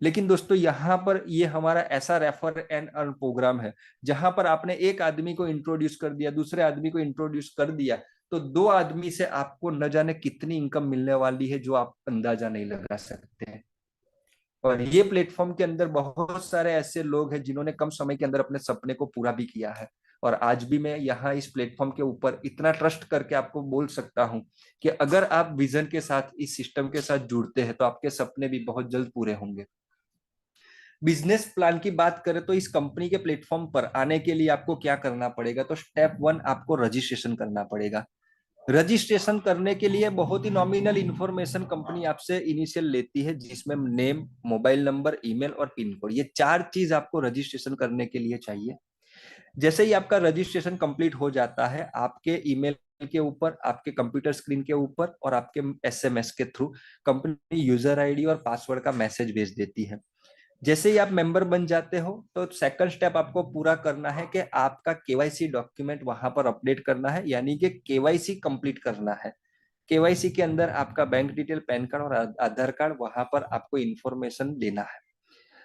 लेकिन दोस्तों यहाँ पर ये हमारा ऐसा रेफर एंड अर्न प्रोग्राम है जहां पर आपने एक आदमी को इंट्रोड्यूस कर दिया, दूसरे आदमी को इंट्रोड्यूस कर दिया, तो 2 आदमी से आपको न जाने कितनी इनकम मिलने वाली है जो आप अंदाजा नहीं लगा सकते हैं। और ये प्लेटफॉर्म के अंदर बहुत सारे ऐसे लोग हैं जिन्होंने कम समय के अंदर अपने सपने को पूरा भी किया है। और आज भी मैं यहाँ इस प्लेटफॉर्म के ऊपर इतना ट्रस्ट करके आपको बोल सकता हूँ कि अगर आप विजन के साथ इस सिस्टम के साथ जुड़ते हैं तो आपके सपने भी बहुत जल्द पूरे होंगे। बिजनेस प्लान की बात करें तो इस कंपनी के प्लेटफॉर्म पर आने के लिए आपको क्या करना पड़ेगा, तो स्टेप 1 आपको रजिस्ट्रेशन करना पड़ेगा। रजिस्ट्रेशन करने के लिए बहुत ही नॉमिनल इंफॉर्मेशन कंपनी आपसे इनिशियल लेती है, जिसमें नेम, मोबाइल नंबर, ईमेल और पिन कोड, ये 4 चीज आपको रजिस्ट्रेशन करने के लिए चाहिए। जैसे ही आपका रजिस्ट्रेशन कंप्लीट हो जाता है, आपके ईमेल के ऊपर, आपके कंप्यूटर स्क्रीन के ऊपर और आपके एसएमएस के थ्रू कंपनी यूजर आईडी और पासवर्ड का मैसेज भेज देती है। जैसे ही आप मेंबर बन जाते हो तो सेकंड स्टेप आपको पूरा करना है कि आपका केवाईसी डॉक्यूमेंट वहां पर अपडेट करना है, यानी कि केवाईसी कंप्लीट करना है। केवाईसी के अंदर आपका बैंक डिटेल, पैन कार्ड और आधार कार्ड, वहां पर आपको इंफॉर्मेशन देना है।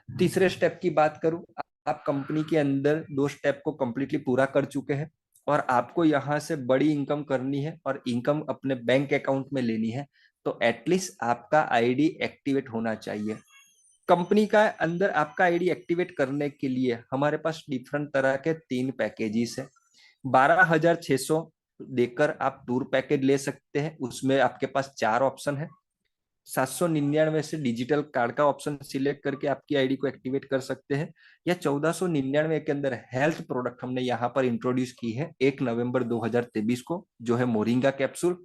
तीसरे स्टेप की बात करूं, आप कंपनी के अंदर 2 स्टेप को कंप्लीटली पूरा कर चुके हैं और आपको यहां से बड़ी इनकम करनी है और इनकम अपने बैंक अकाउंट में लेनी है, तो एटलीस्ट आपका आईडी एक्टिवेट होना चाहिए। कंपनी का अंदर आपका आईडी एक्टिवेट करने के लिए हमारे पास डिफरेंट तरह के 3 पैकेजेस है। 12,600 देकर आप टूर पैकेज ले सकते हैं, उसमें आपके पास 4 ऑप्शन है। 799 से डिजिटल कार्ड का ऑप्शन सिलेक्ट करके आपकी आईडी को एक्टिवेट कर सकते हैं, या 1499 के अंदर हेल्थ प्रोडक्ट हमने यहाँ पर इंट्रोड्यूस की है 1 नवंबर 2023 को, जो है मोरिंगा कैप्सूल।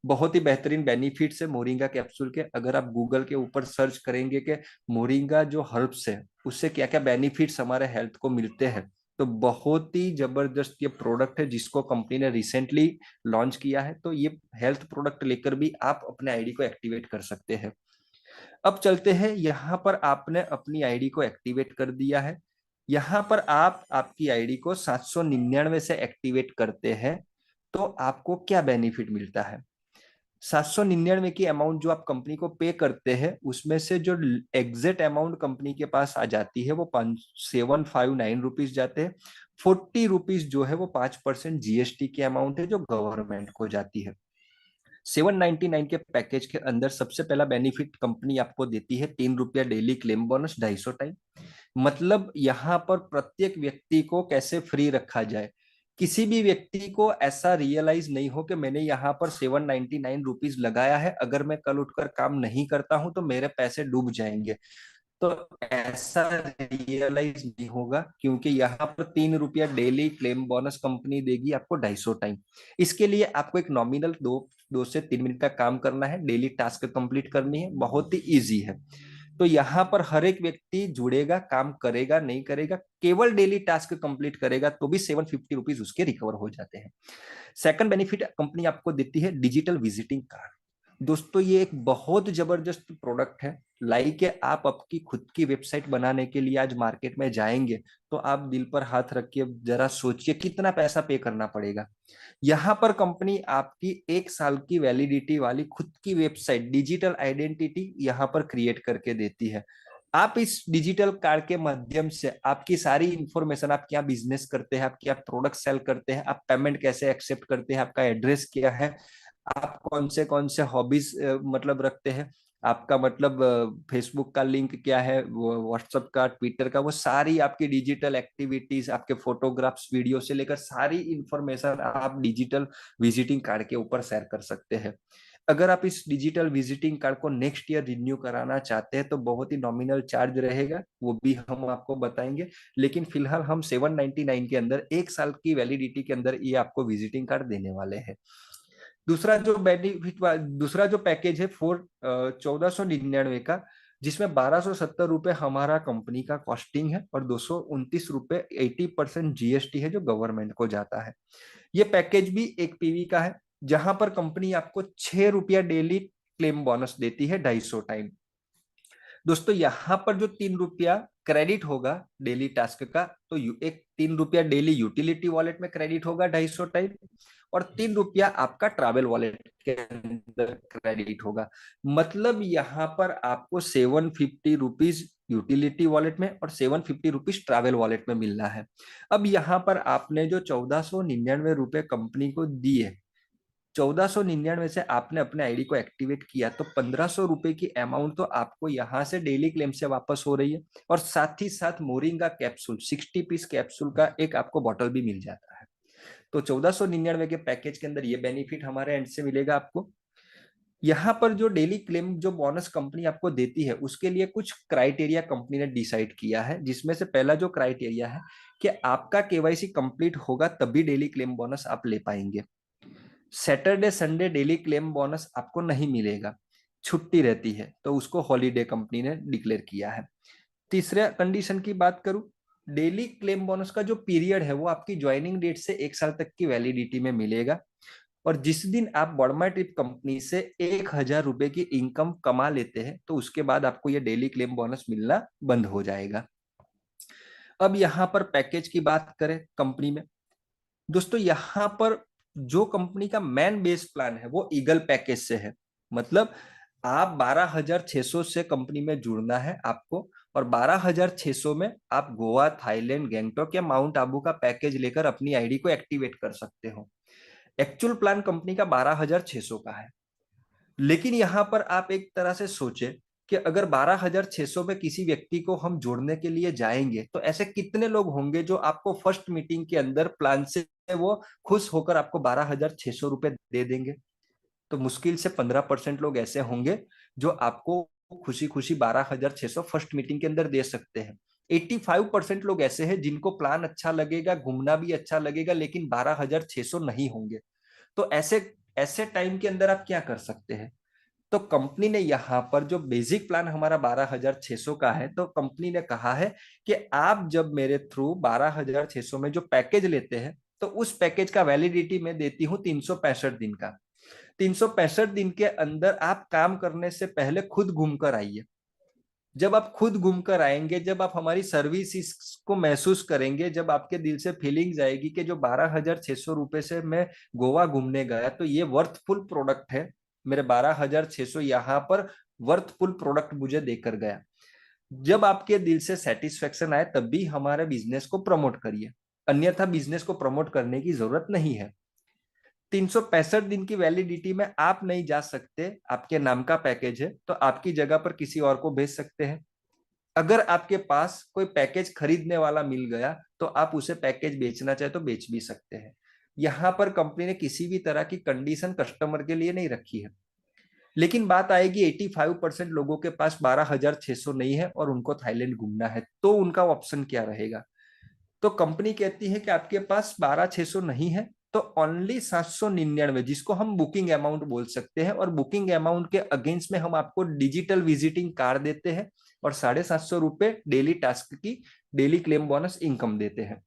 बहुत ही बेहतरीन बेनिफिट्स है मोरिंगा कैप्सूल के। अगर आप गूगल के ऊपर सर्च करेंगे कि मोरिंगा जो हर्ब्स है उससे क्या क्या बेनिफिट्स हमारे हेल्थ को मिलते हैं, तो बहुत ही जबरदस्त ये प्रोडक्ट है जिसको कंपनी ने रिसेंटली लॉन्च किया है। तो ये हेल्थ प्रोडक्ट लेकर भी आप अपने आईडी को एक्टिवेट कर सकते हैं। अब चलते हैं, यहाँ पर आपने अपनी आईडी को एक्टिवेट कर दिया है। यहाँ पर आप आपकी आईडी को 799 से एक्टिवेट करते हैं तो आपको क्या बेनिफिट मिलता है। 799 की अमाउंट जो आप कंपनी को पे करते हैं उसमें से जो एग्जैक्ट अमाउंट कंपनी के पास आ जाती है वो 5759 रुपीज जाते हैं। 40 रुपीज जो है वो 5% जीएसटी की अमाउंट है जो गवर्नमेंट को जाती है। 799 के पैकेज के अंदर सबसे पहला बेनिफिट कंपनी आपको देती है 3 रुपया डेली क्लेम बोनस 250 टाइम। मतलब यहाँ पर प्रत्येक व्यक्ति को कैसे फ्री रखा जाए, किसी भी व्यक्ति को ऐसा रियलाइज नहीं हो कि मैंने यहाँ पर 799 रुपीज लगाया है, अगर मैं कल उठकर काम नहीं करता हूं तो मेरे पैसे डूब जाएंगे। तो ऐसा रियलाइज नहीं होगा, क्योंकि यहाँ पर 3 रुपया डेली क्लेम बोनस कंपनी देगी आपको 250 टाइम। इसके लिए आपको एक नॉमिनल 2 से 3 मिनट का काम करना है, डेली टास्क कंप्लीट करनी है, बहुत ही इजी है। तो यहाँ पर हर एक व्यक्ति जुड़ेगा, काम करेगा नहीं करेगा, केवल डेली टास्क कंप्लीट करेगा तो भी 750 रुपीज उसके रिकवर हो जाते हैं। सेकंड बेनिफिट कंपनी आपको देती है डिजिटल विजिटिंग कार्ड। दोस्तों ये एक बहुत जबरदस्त प्रोडक्ट है। लाइक आप आपकी खुद की वेबसाइट बनाने के लिए आज मार्केट में जाएंगे तो आप दिल पर हाथ रखिए, जरा सोचिए कितना पैसा पे करना पड़ेगा। यहाँ पर कंपनी आपकी 1 साल की वैलिडिटी वाली खुद की वेबसाइट डिजिटल आइडेंटिटी यहाँ पर क्रिएट करके देती है। आप इस डिजिटल कार्ड के माध्यम से आपकी सारी इंफॉर्मेशन, आप क्या बिजनेस करते हैं, आप क्या प्रोडक्ट सेल करते हैं, आप पेमेंट कैसे एक्सेप्ट करते हैं, आपका एड्रेस क्या है, आप कौन से हॉबीज मतलब रखते हैं, आपका मतलब फेसबुक का लिंक क्या है, व्हाट्सएप का, ट्विटर का, वो सारी आपकी डिजिटल एक्टिविटीज, आपके फोटोग्राफ्स, वीडियो से लेकर सारी इंफॉर्मेशन आप डिजिटल विजिटिंग कार्ड के ऊपर शेयर कर सकते हैं। अगर आप इस डिजिटल विजिटिंग कार्ड को नेक्स्ट ईयर रिन्यू कराना चाहते हैं तो बहुत ही नॉमिनल चार्ज रहेगा, वो भी हम आपको बताएंगे। लेकिन फिलहाल हम 799 के अंदर 1 साल की वैलिडिटी के अंदर ये आपको विजिटिंग कार्ड देने वाले हैं। दूसरा जो बेनिफिट, दूसरा जो पैकेज है 1499 का, जिसमें 1270 रुपए हमारा कंपनी का कॉस्टिंग है और 229 रुपए 80% जीएसटी है जो गवर्नमेंट को जाता है। ये पैकेज भी एक पीवी का है, जहां पर कंपनी आपको 6 रुपया डेली क्लेम बोनस देती है 250 टाइम। दोस्तों यहाँ पर जो 3 रुपया क्रेडिट होगा डेली टास्क का, तो एक 3 रुपया डेली यूटिलिटी वॉलेट में क्रेडिट होगा 250 टाइम, और 3 रुपया आपका ट्रैवल वॉलेट के अंदर क्रेडिट होगा। मतलब यहाँ पर आपको 750 रुपीज यूटिलिटी वॉलेट में और 750 रुपीज ट्रैवल वॉलेट में मिलना है। अब यहाँ पर आपने जो 1499 रुपए कंपनी को दिए, 1499 से आपने अपने आईडी को एक्टिवेट किया, तो 1500 रुपए की अमाउंट तो आपको यहाँ से डेली क्लेम से वापस हो रही है, और साथ ही साथ मोरिंगा कैप्सूल 60 पीस कैप्सूल का एक आपको बॉटल भी मिल जाता है। तो 1499 के पैकेज के अंदर ये बेनिफिट हमारे एंड से मिलेगा आपको। यहाँ पर जो डेली क्लेम जो बोनस कंपनी आपको देती है उसके लिए कुछ क्राइटेरिया कंपनी ने डिसाइड किया है, जिसमें से पहला जो क्राइटेरिया है कि आपका केवाईसी कंप्लीट होगा तभी डेली क्लेम बोनस आप ले पाएंगे। Saturday Sunday daily claim bonus आपको नहीं मिलेगा, छुट्टी रहती है, तो उसको हॉलीडे कंपनी ने डिक्लेयर किया है। तीसरे कंडीशन की बात करूं, डेली क्लेम बोनस का जो पीरियड है वो आपकी ज्वाइनिंग डेट से 1 साल तक की वैलिडिटी में मिलेगा, और जिस दिन आप बॉडमा ट्रिप कंपनी से 1000 रुपए की इनकम कमा लेते हैं तो उसके बाद आपको ये डेली क्लेम बोनस मिलना बंद हो जाएगा। अब यहाँ पर पैकेज की बात करें कंपनी में, दोस्तों यहाँ पर जो कंपनी का मेन बेस प्लान है वो ईगल पैकेज से है। मतलब आप 12,600 से कंपनी में जुड़ना है आपको, और 12,600 में आप गोवा, थाईलैंड, गैंगटॉक या माउंट आबू का पैकेज लेकर अपनी आईडी को एक्टिवेट कर सकते हो। एक्चुअल प्लान कंपनी का 12,600 का है, लेकिन यहाँ पर आप एक तरह से सोचे कि अगर 12,600 में किसी व्यक्ति को हम जोड़ने के लिए जाएंगे तो ऐसे कितने लोग होंगे जो आपको फर्स्ट मीटिंग के अंदर प्लान से वो खुश होकर आपको 12,600 रुपए दे देंगे। तो मुश्किल से 15% लोग ऐसे होंगे जो आपको खुशी खुशी 12,600 फर्स्ट मीटिंग के अंदर दे सकते हैं। 85% लोग ऐसे हैं जिनको प्लान अच्छा लगेगा, घूमना भी अच्छा लगेगा, लेकिन 12,600 नहीं होंगे। तो ऐसे ऐसे टाइम के अंदर आप क्या कर सकते हैं? तो कंपनी ने यहाँ पर जो बेसिक प्लान हमारा 12,600 का है, तो कंपनी ने कहा है कि आप जब मेरे थ्रू 12,600 में जो पैकेज लेते हैं, तो उस पैकेज का वैलिडिटी मैं देती हूँ 365 दिन का। 365 दिन के अंदर आप काम करने से पहले खुद घूम कर आइए। जब आप खुद घूम कर आएंगे, जब आप हमारी सर्विस को महसूस करेंगे, जब आपके दिल से फीलिंग्स आएगी कि जो 12,600 रुपए से मैं गोवा घूमने गया, तो ये वर्थफुल प्रोडक्ट है, मेरे 12,600 यहाँ पर वर्थफुल प्रोडक्ट मुझे देकर गया। जब आपके दिल से सेटिस्फेक्शन आए तब भी हमारे बिजनेस को प्रमोट करिए, अन्यथा बिजनेस को प्रमोट करने की जरूरत नहीं है। 365 दिन की वैलिडिटी में आप नहीं जा सकते, आपके नाम का पैकेज है तो आपकी जगह पर किसी और को भेज सकते हैं। अगर आपके पास कोई पैकेज खरीदने वाला मिल गया तो आप उसे पैकेज बेचना चाहे तो बेच भी सकते हैं। यहां पर कंपनी ने किसी भी तरह की कंडीशन कस्टमर के लिए नहीं रखी है। लेकिन बात आएगी 85% लोगों के पास 12,600 नहीं है और उनको थाईलैंड घूमना है, तो उनका ऑप्शन क्या रहेगा? तो कंपनी कहती है कि आपके पास 12,600 नहीं है तो ओनली 799, जिसको हम बुकिंग अमाउंट बोल सकते हैं, और बुकिंग अमाउंट के अगेंस्ट में हम आपको डिजिटल विजिटिंग कार्ड देते हैं और 750 रुपए डेली टास्क की डेली क्लेम बोनस इनकम देते हैं।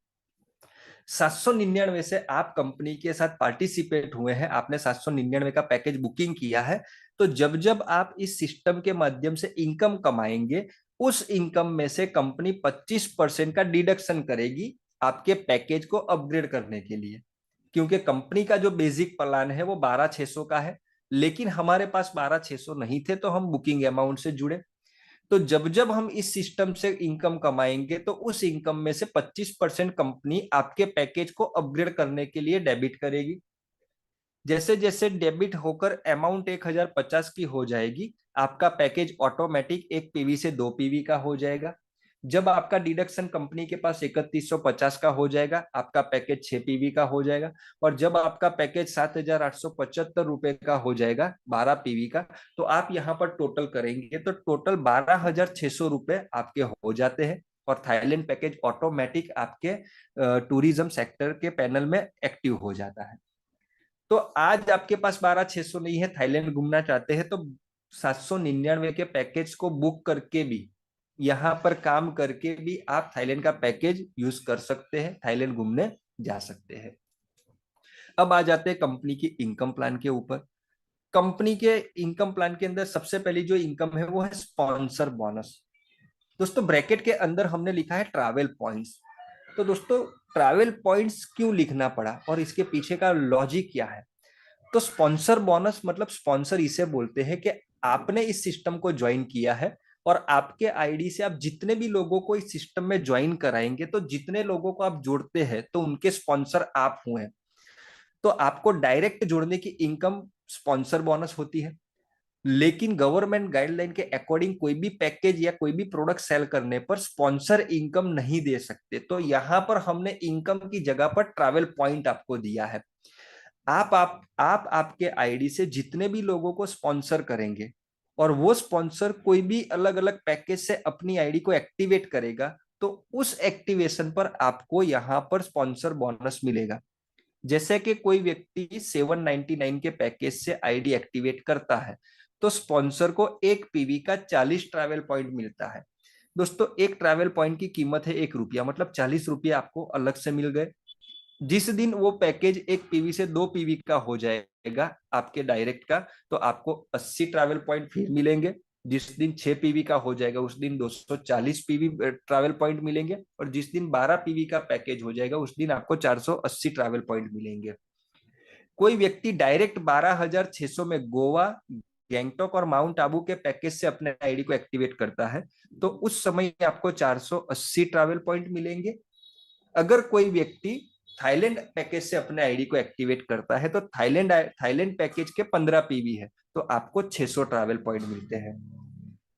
799 से आप कंपनी के साथ पार्टिसिपेट हुए हैं, आपने 799 का पैकेज बुकिंग किया है, तो जब जब आप इस सिस्टम के माध्यम से इनकम कमाएंगे, उस इनकम में से कंपनी 25% का डिडक्शन करेगी आपके पैकेज को अपग्रेड करने के लिए। क्योंकि कंपनी का जो बेसिक प्लान है वो 12,600 का है, लेकिन हमारे पास 12,600 नहीं थे तो हम बुकिंग अमाउंट से जुड़े। तो जब जब हम इस सिस्टम से इनकम कमाएंगे तो उस इनकम में से 25% कंपनी आपके पैकेज को अपग्रेड करने के लिए डेबिट करेगी। जैसे जैसे डेबिट होकर अमाउंट 1,050 की हो जाएगी, आपका पैकेज ऑटोमेटिक 1 पीवी से 2 पीवी का हो जाएगा। जब आपका डिडक्शन कंपनी के पास 3,150 का हो जाएगा, आपका पैकेज 6 पीवी का हो जाएगा। और जब आपका पैकेज 7,875 रुपए का हो जाएगा 12 पीवी का, तो आप यहाँ पर टोटल करेंगे तो टोटल 12,600 रुपए आपके हो जाते हैं और थाईलैंड पैकेज ऑटोमेटिक आपके टूरिज्म सेक्टर के पैनल में एक्टिव हो जाता है। तो आज आपके पास 12,600 नहीं है, थाईलैंड घूमना चाहते हैं, तो 799 के पैकेज को बुक करके भी, यहाँ पर काम करके भी आप थाईलैंड का पैकेज यूज कर सकते हैं, थाईलैंड घूमने जा सकते हैं। अब आ जाते हैं कंपनी की इनकम प्लान के ऊपर। कंपनी के इनकम प्लान के अंदर सबसे पहली जो इनकम है वो है स्पॉन्सर बोनस। दोस्तों ब्रैकेट के अंदर हमने लिखा है ट्रैवल पॉइंट्स। तो दोस्तों ट्रैवल पॉइंट्स क्यों लिखना पड़ा और इसके पीछे का लॉजिक क्या है? तो स्पॉन्सर बोनस मतलब स्पॉन्सर इसे बोलते हैं कि आपने इस सिस्टम को ज्वाइन किया है और आपके आईडी से आप जितने भी लोगों को इस सिस्टम में ज्वाइन कराएंगे, तो जितने लोगों को आप जोड़ते हैं तो उनके स्पॉन्सर आप हुए। तो आपको डायरेक्ट जोड़ने की इनकम स्पॉन्सर बोनस होती है। लेकिन गवर्नमेंट गाइडलाइन के अकॉर्डिंग कोई भी पैकेज या कोई भी प्रोडक्ट सेल करने पर स्पॉन्सर इनकम नहीं दे सकते। तो यहां पर हमने इनकम की जगह पर ट्रैवल पॉइंट आपको दिया है। आप आपके आईडी से जितने भी लोगों को स्पॉन्सर करेंगे और वो स्पॉन्सर कोई भी अलग अलग पैकेज से अपनी आईडी को एक्टिवेट करेगा, तो उस एक्टिवेशन पर आपको यहाँ पर स्पॉन्सर बोनस मिलेगा। जैसे कि कोई व्यक्ति 799 के पैकेज से आईडी एक्टिवेट करता है तो स्पॉन्सर को 1 पीवी का 40 ट्रैवल पॉइंट मिलता है। दोस्तों एक ट्रैवल पॉइंट की कीमत है 1 रुपया, मतलब 40 रुपये आपको अलग से मिल गए। जिस दिन वो पैकेज 1 पीवी से 2 पीवी का हो जाएगा आपके डायरेक्ट का, तो आपको 80 ट्रैवल पॉइंट फिर मिलेंगे। जिस दिन 6 पीवी का हो जाएगा उस दिन 240 पीवी ट्रैवल पॉइंट मिलेंगे, और जिस दिन 12 पीवी का पैकेज हो जाएगा उस दिन आपको 480 ट्रैवल पॉइंट मिलेंगे। कोई व्यक्ति डायरेक्ट 12,600 में गोवा, गैंगटॉक और माउंट आबू के पैकेज से अपने आईडी को एक्टिवेट करता है तो उस समय आपको 480 ट्रैवल पॉइंट मिलेंगे। अगर कोई व्यक्ति थाईलैंड पैकेज से अपने आईडी को एक्टिवेट करता है तो थाईलैंड पैकेज के 15 पीवी है तो आपको 600 ट्रैवल पॉइंट मिलते हैं।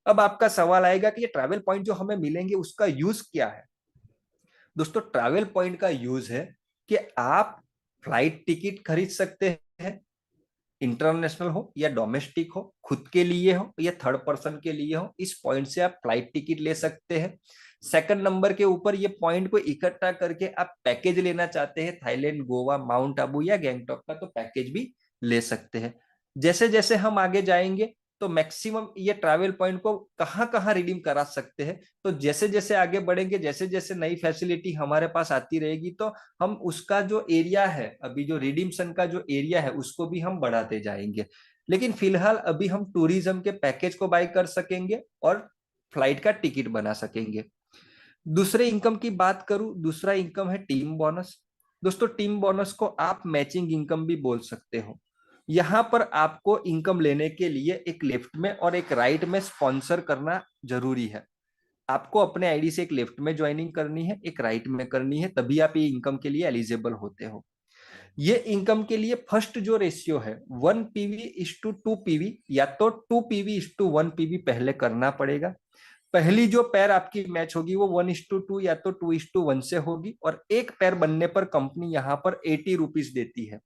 अब आपका सवाल आएगा कि ये ट्रैवल पॉइंट जो हमें मिलेंगे उसका यूज क्या है? दोस्तों ट्रैवल पॉइंट का यूज है कि आप फ्लाइट टिकट खरीद सकते हैं, इंटरनेशनल हो या डोमेस्टिक हो, खुद के लिए हो या थर्ड पर्सन के लिए हो, इस पॉइंट से आप फ्लाइट टिकट ले सकते हैं। सेकंड नंबर के ऊपर ये पॉइंट को इकट्ठा करके आप पैकेज लेना चाहते हैं थाईलैंड, गोवा, माउंट आबू या गैंगटॉक का, तो पैकेज भी ले सकते हैं। जैसे जैसे हम आगे जाएंगे तो मैक्सिमम ये ट्रैवल पॉइंट को कहाँ कहाँ रिडीम करा सकते हैं, तो जैसे जैसे आगे बढ़ेंगे, जैसे जैसे नई फैसिलिटी हमारे पास आती रहेगी, तो हम उसका जो एरिया है, अभी जो रिडीम्शन का जो एरिया है उसको भी हम बढ़ाते जाएंगे। लेकिन फिलहाल अभी हम टूरिज्म के पैकेज को बाय कर सकेंगे और फ्लाइट का टिकट बना सकेंगे। दूसरे इनकम की बात करूं, दूसरा इनकम है टीम बोनस। दोस्तों टीम बोनस को आप मैचिंग इनकम भी बोल सकते हो। यहां पर आपको इनकम लेने के लिए एक लेफ्ट में और एक राइट में स्पॉन्सर करना जरूरी है। आपको अपने आईडी से एक लेफ्ट में ज्वाइनिंग करनी है, एक राइट में करनी है, तभी आप ये इनकम के लिए एलिजिबल होते हो। ये इनकम के लिए फर्स्ट जो रेशियो है 1 PV/2 PV, या तो 2 PV/1 PV पहले करना पड़ेगा। पहली जो पैर आपकी मैच होगी वो 1:2 या तो 2:1 से होगी, और एक पैर बनने पर कंपनी यहाँ पर 80 रुपीज देती है।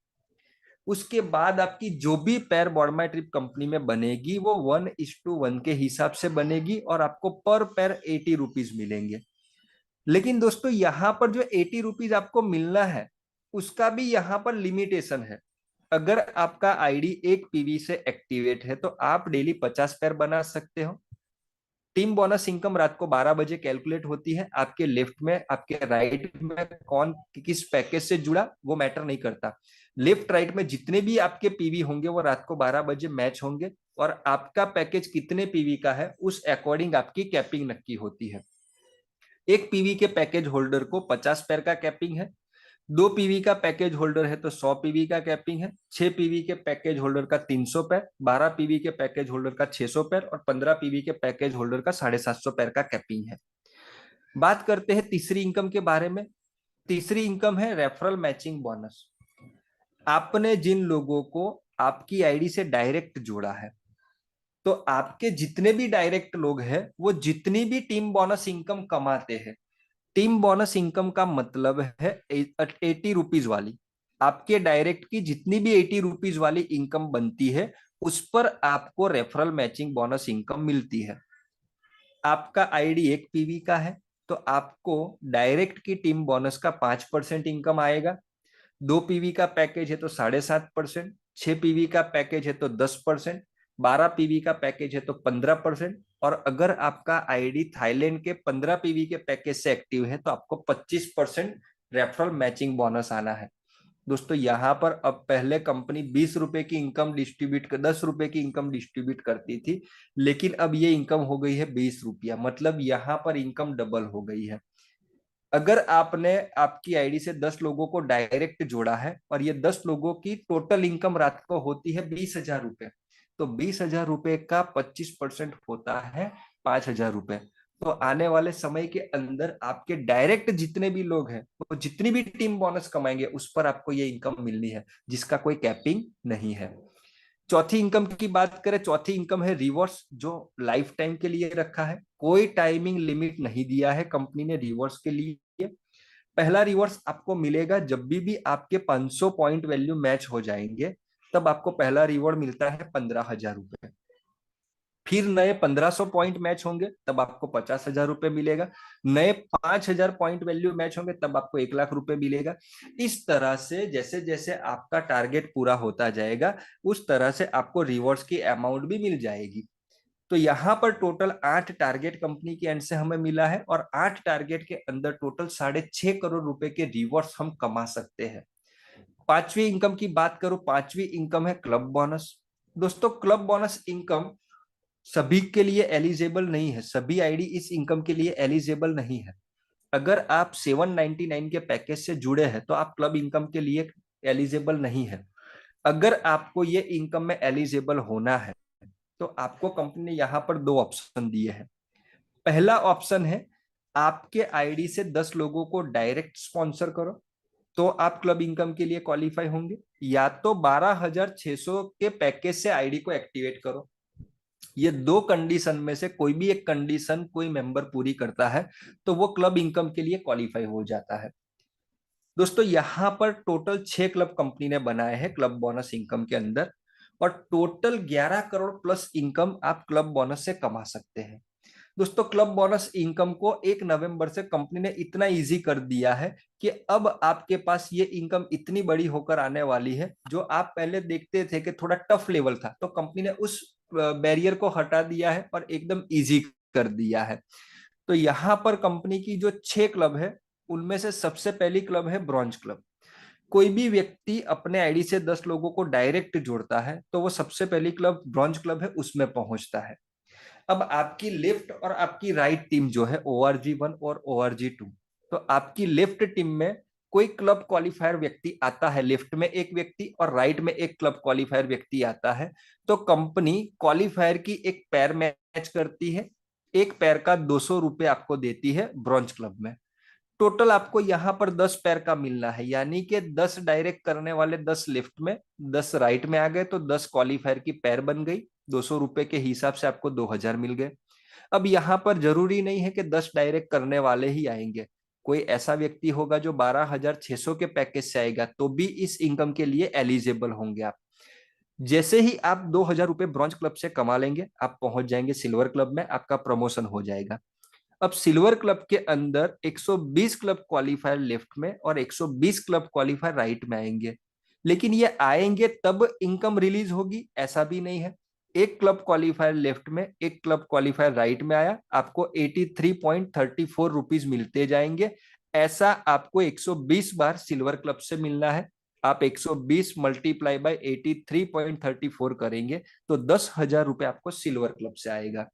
उसके बाद आपकी जो भी पैर बॉडमाई ट्रिप कंपनी में बनेगी वो 1:1 के हिसाब से बनेगी, और आपको पर पैर 80 रुपीज मिलेंगे। लेकिन दोस्तों यहाँ पर जो 80 रुपीज आपको मिलना है उसका भी यहाँ पर लिमिटेशन है। अगर आपका आईडी 1 PV से एक्टिवेट है तो आप डेली 50 पैर बना सकते हो। टीम बोनस इनकम रात को 12 बजे कैलकुलेट होती है। आपके लेफ्ट में, आपके राइट में कौन किस पैकेज से जुड़ा वो मैटर नहीं करता। लेफ्ट राइट में जितने भी आपके पीवी होंगे वो रात को 12 बजे मैच होंगे, और आपका पैकेज कितने पीवी का है उस अकॉर्डिंग आपकी कैपिंग नक्की होती है। 1 PV के पैकेज होल्डर को 50 पैर का कैपिंग है। 2 PV का पैकेज होल्डर है तो 100 PV का कैपिंग है। 6 PV के पैकेज होल्डर का 300 पैर, 12 PV के पैकेज होल्डर का 600 पैर, और 15 PV के पैकेज होल्डर का 750 पैर का कैपिंग है। बात करते हैं तीसरी इनकम के बारे में। तीसरी इनकम है रेफरल मैचिंग बोनस। आपने जिन लोगों को आपकी आईडी से डायरेक्ट जोड़ा है, तो आपके जितने भी डायरेक्ट लोग हैं वो जितनी भी टीम बोनस इनकम कमाते हैं, टीम बोनस इनकम का मतलब है 80 रुपीज वाली, आपके डायरेक्ट की जितनी भी 80 रुपीज वाली इनकम बनती है उस पर आपको रेफरल मैचिंग बोनस इनकम मिलती है। आपका आईडी 1 PV का है तो आपको डायरेक्ट की टीम बोनस का 5% इनकम आएगा। 2 PV का पैकेज है तो 7.5%, 6 PV का पैकेज है तो 10%, 12 PV का पैकेज है तो 15%, और अगर आपका आईडी थाईलैंड के 15 PV के पैकेज से एक्टिव है तो आपको 25% रेफरल मैचिंग बोनस आना है। दोस्तों यहाँ पर अब पहले कंपनी 20 रुपए की इनकम डिस्ट्रीब्यूट कर 10 रुपए की इनकम डिस्ट्रीब्यूट करती थी, लेकिन अब ये इनकम हो गई है 20 रुपया, मतलब यहाँ पर इनकम डबल हो गई है। अगर आपने आपकी आईडी से 10 लोगों को डायरेक्ट जोड़ा है और ये 10 लोगों की टोटल इनकम रात को होती है 20,000 रुपए, तो 20,000 रुपए का 25% होता है 5,000 रुपए। तो आने वाले समय के अंदर आपके डायरेक्ट जितने भी लोग हैं वो जितनी भी टीम बोनस कमाएंगे उस पर आपको ये इनकम मिलनी है, जिसका कोई कैपिंग नहीं है। चौथी इनकम की बात करें, चौथी इनकम है रिवॉर्ड्स, जो लाइफ टाइम के लिए रखा है, कोई टाइमिंग लिमिट नहीं दिया है कंपनी ने रिवॉर्ड्स के लिए। पहला रिवॉर्ड्स आपको मिलेगा जब भी आपके 500 पॉइंट वैल्यू मैच हो जाएंगे, तब आपको पहला रिवॉर्ड मिलता है 15,000 रुपए। फिर नए 1500 पॉइंट मैच होंगे तब आपको 50,000 रुपए मिलेगा। नए 5,000 पॉइंट वैल्यू मैच होंगे तब आपको 1 लाख रुपए मिलेगा। इस तरह से जैसे जैसे आपका टारगेट पूरा होता जाएगा उस तरह से आपको रिवॉर्ड्स की अमाउंट भी मिल जाएगी। तो यहाँ पर टोटल 8 टारगेट कंपनी के एंड से हमें मिला है, और 8 टारगेट के अंदर टोटल 6.5 करोड़ रुपए के रिवॉर्ड्स हम कमा सकते हैं। पांचवी इनकम की बात करूं, पांचवी इनकम है क्लब बोनस। दोस्तों क्लब बोनस इनकम सभी के लिए एलिजिबल नहीं है, सभी आईडी इस इनकम के लिए एलिजिबल नहीं है। अगर आप 799 के पैकेज से जुड़े हैं तो आप क्लब इनकम के लिए एलिजिबल नहीं है। अगर आपको ये इनकम में एलिजिबल होना है तो आपको कंपनी ने यहाँ पर 2 ऑप्शन दिए हैं। पहला ऑप्शन है आपके आईडी से 10 लोगों को डायरेक्ट स्पॉन्सर करो तो आप क्लब इनकम के लिए क्वालिफाई होंगे, या तो 12,600 के पैकेज से आईडी को एक्टिवेट करो। ये 2 कंडीशन में से कोई भी एक कंडीशन कोई मेंबर पूरी करता है तो वो क्लब इनकम के लिए क्वालिफाई हो जाता है। दोस्तों यहाँ पर टोटल 6 क्लब कंपनी ने बनाए हैं क्लब बोनस इनकम के अंदर। और टोटल 11 करोड़ प्लस इनकम आप क्लब बोनस से कमा सकते हैं। दोस्तों, क्लब बोनस इनकम को 1 नवंबर से कंपनी ने इतना इजी कर दिया है कि अब आपके पास ये इनकम इतनी बड़ी होकर आने वाली है। जो आप पहले देखते थे कि थोड़ा टफ लेवल था, तो कंपनी ने उस बैरियर को हटा दिया है और एकदम इजी कर दिया है। तो यहाँ पर कंपनी की जो 6 क्लब है, उनमें से सबसे पहली क्लब है ब्रॉन्ज क्लब। कोई भी व्यक्ति अपने आईडी से 10 लोगों को डायरेक्ट जोड़ता है तो वो सबसे पहली क्लब ब्रॉन्ज क्लब है, उसमें पहुंचता है। अब आपकी लेफ्ट और आपकी राइट टीम जो है ORG 1 और ORG 2, तो आपकी लेफ्ट टीम में कोई क्लब क्वालिफायर व्यक्ति आता है, लेफ्ट में एक व्यक्ति और राइट में एक क्लब क्वालिफायर व्यक्ति आता है, तो कंपनी क्वालिफायर की एक पैर मैच करती है। एक पैर का 200 रुपए आपको देती है ब्रॉन्ज क्लब में। टोटल आपको यहाँ पर 10 पैर का मिलना है, यानी कि 10 डायरेक्ट करने वाले 10 लेफ्ट में, 10 राइट में आ गए, तो 10 क्वालिफायर की पैर बन गई। 200 रुपए के हिसाब से आपको 2000 मिल गए। अब यहाँ पर जरूरी नहीं है कि 10 डायरेक्ट करने वाले ही आएंगे। कोई ऐसा व्यक्ति होगा जो 12,600 के पैकेज से आएगा, तो भी इस इनकम के लिए एलिजिबल होंगे आप। जैसे ही आप 2000 रुपए ब्रॉन्ज क्लब से कमा लेंगे, आप पहुंच जाएंगे सिल्वर क्लब में, आपका प्रमोशन हो जाएगा। अब सिल्वर क्लब के अंदर 120 क्लब क्वालिफायर लेफ्ट में और 120 क्लब क्वालिफायर राइट में आएंगे। लेकिन ये आएंगे तब इनकम रिलीज होगी, ऐसा भी नहीं है। एक क्लब क्वालिफायर लेफ्ट में, एक क्लब क्वालिफायर राइट में आया, आपको 83.34 रुपीज मिलते जाएंगे। ऐसा आपको 120 बार सिल्वर क्लब से मिलना है। आप 120 मल्टीप्लाई बाय 83.34 करेंगे तो 10,000 रुपए आपको सिल्वर क्लब से आएगा।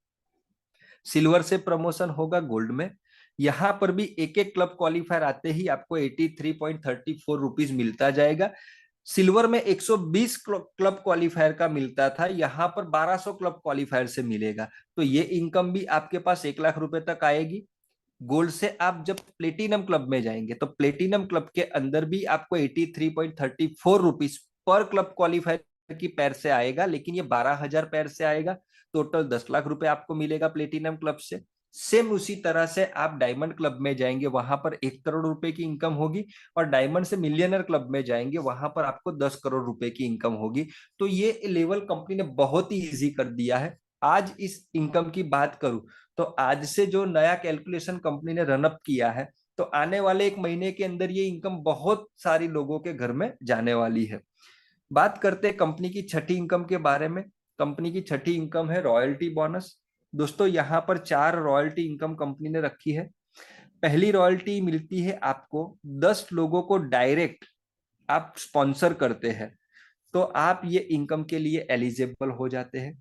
सिल्वर से प्रमोशन होगा गोल्ड में। यहां पर भी एक एक क्लब क्वालिफायर आते ही आपको 83.34 रुपीज मिलता जाएगा। सिल्वर में 120 क्लब क्वालिफायर का मिलता था, यहां पर 1200 क्लब क्वालिफायर से मिलेगा। तो ये इनकम भी आपके पास 1 लाख रुपए तक आएगी। गोल्ड से आप जब प्लेटिनम क्लब में जाएंगे, तो प्लेटिनम क्लब के अंदर भी आपको 83.34 रुपीज पर क्लब क्वालिफायर की पैर से आएगा, लेकिन ये 12,000 पैर से आएगा। टोटल 10 लाख रुपए आपको मिलेगा प्लेटिनम क्लब से। सेम उसी तरह से आप डायमंड क्लब में जाएंगे, वहां पर 1 करोड़ रुपए की इनकम होगी। और डायमंड से मिलियनर क्लब में जाएंगे, वहां पर आपको 10 करोड़ रुपए की इनकम होगी। तो ये लेवल कंपनी ने बहुत ही इजी कर दिया है। आज इस इनकम की बात करूं, तो आज से जो नया कैलकुलेशन कंपनी ने रनअप किया है, तो आने वाले 1 महीने के अंदर ये इनकम बहुत सारी लोगों के घर में जाने वाली है। बात करते हैं कंपनी की छठी इनकम के बारे में। कंपनी की छठी इनकम है रॉयल्टी बोनस। दोस्तों, यहाँ पर 4 रॉयल्टी इनकम कंपनी ने रखी है। पहली रॉयल्टी मिलती है आपको 10 लोगों को डायरेक्ट आप स्पॉन्सर करते हैं, तो आप ये इनकम के लिए एलिजिबल हो जाते हैं।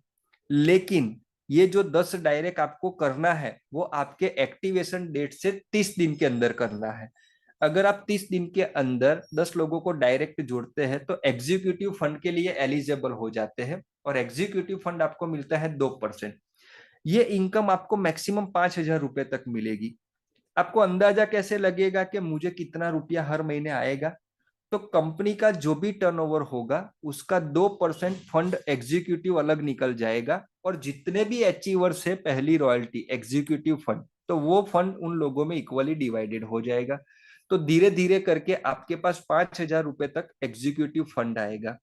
लेकिन ये जो 10 डायरेक्ट आपको करना है, वो आपके एक्टिवेशन डेट से 30 दिन के अंदर करना है। अगर आप 30 दिन के अंदर 10 लोगों को डायरेक्ट जोड़ते हैं, तो एग्जीक्यूटिव फंड के लिए एलिजिबल हो जाते हैं, और एग्जीक्यूटिव फंड आपको मिलता है 2%। ये इनकम आपको मैक्सिमम 5,000 रुपए तक मिलेगी। आपको अंदाजा कैसे लगेगा कि मुझे कितना रुपया हर महीने आएगा? तो कंपनी का जो भी टर्नओवर होगा, उसका 2% फंड एग्जीक्यूटिव अलग निकल जाएगा, और जितने भी अचीवर्स है पहली रॉयल्टी एग्जीक्यूटिव फंड, तो वो फंड उन लोगों में इक्वली डिवाइडेड हो जाएगा। तो धीरे धीरे करके आपके पास 5,000 रुपए तक एग्जीक्यूटिव फंड आएगा।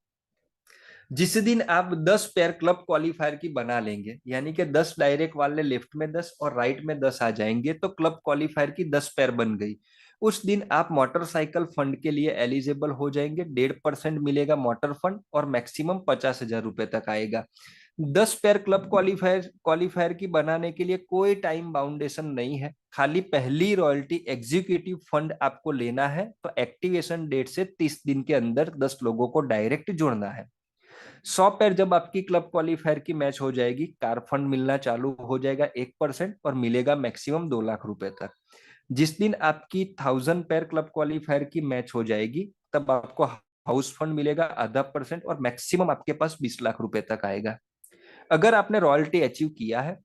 जिस दिन आप 10 पेयर क्लब क्वालिफायर की बना लेंगे, यानी कि 10 डायरेक्ट वाले लेफ्ट में 10 और राइट में 10 आ जाएंगे, तो क्लब क्वालिफायर की 10 पेयर बन गई। उस दिन आप मोटरसाइकिल फंड के लिए एलिजिबल हो जाएंगे। 1.5% मिलेगा मोटर फंड, और मैक्सिमम 50,000 रुपए तक आएगा। 10 पेयर क्लब क्वालिफायर की बनाने के लिए कोई टाइम बाउंडेशन नहीं है। खाली पहली रॉयल्टी एग्जीक्यूटिव फंड आपको लेना है, तो एक्टिवेशन डेट से 30 दिन के अंदर 10 लोगों को डायरेक्ट जोड़ना है। 100 पैर जब आपकी क्लब क्वालिफायर की मैच हो जाएगी, कार फंड मिलना चालू हो जाएगा 1%, और मिलेगा मैक्सिमम 2 लाख रुपए तक। जिस दिन आपकी 1000 पैर क्लब क्वालिफायर की मैच हो जाएगी, तब आपको हाउस फंड मिलेगा ½ %, और मैक्सिमम आपके पास 20 लाख रुपए तक आएगा। अगर आपने रॉयल्टी अचीव किया है,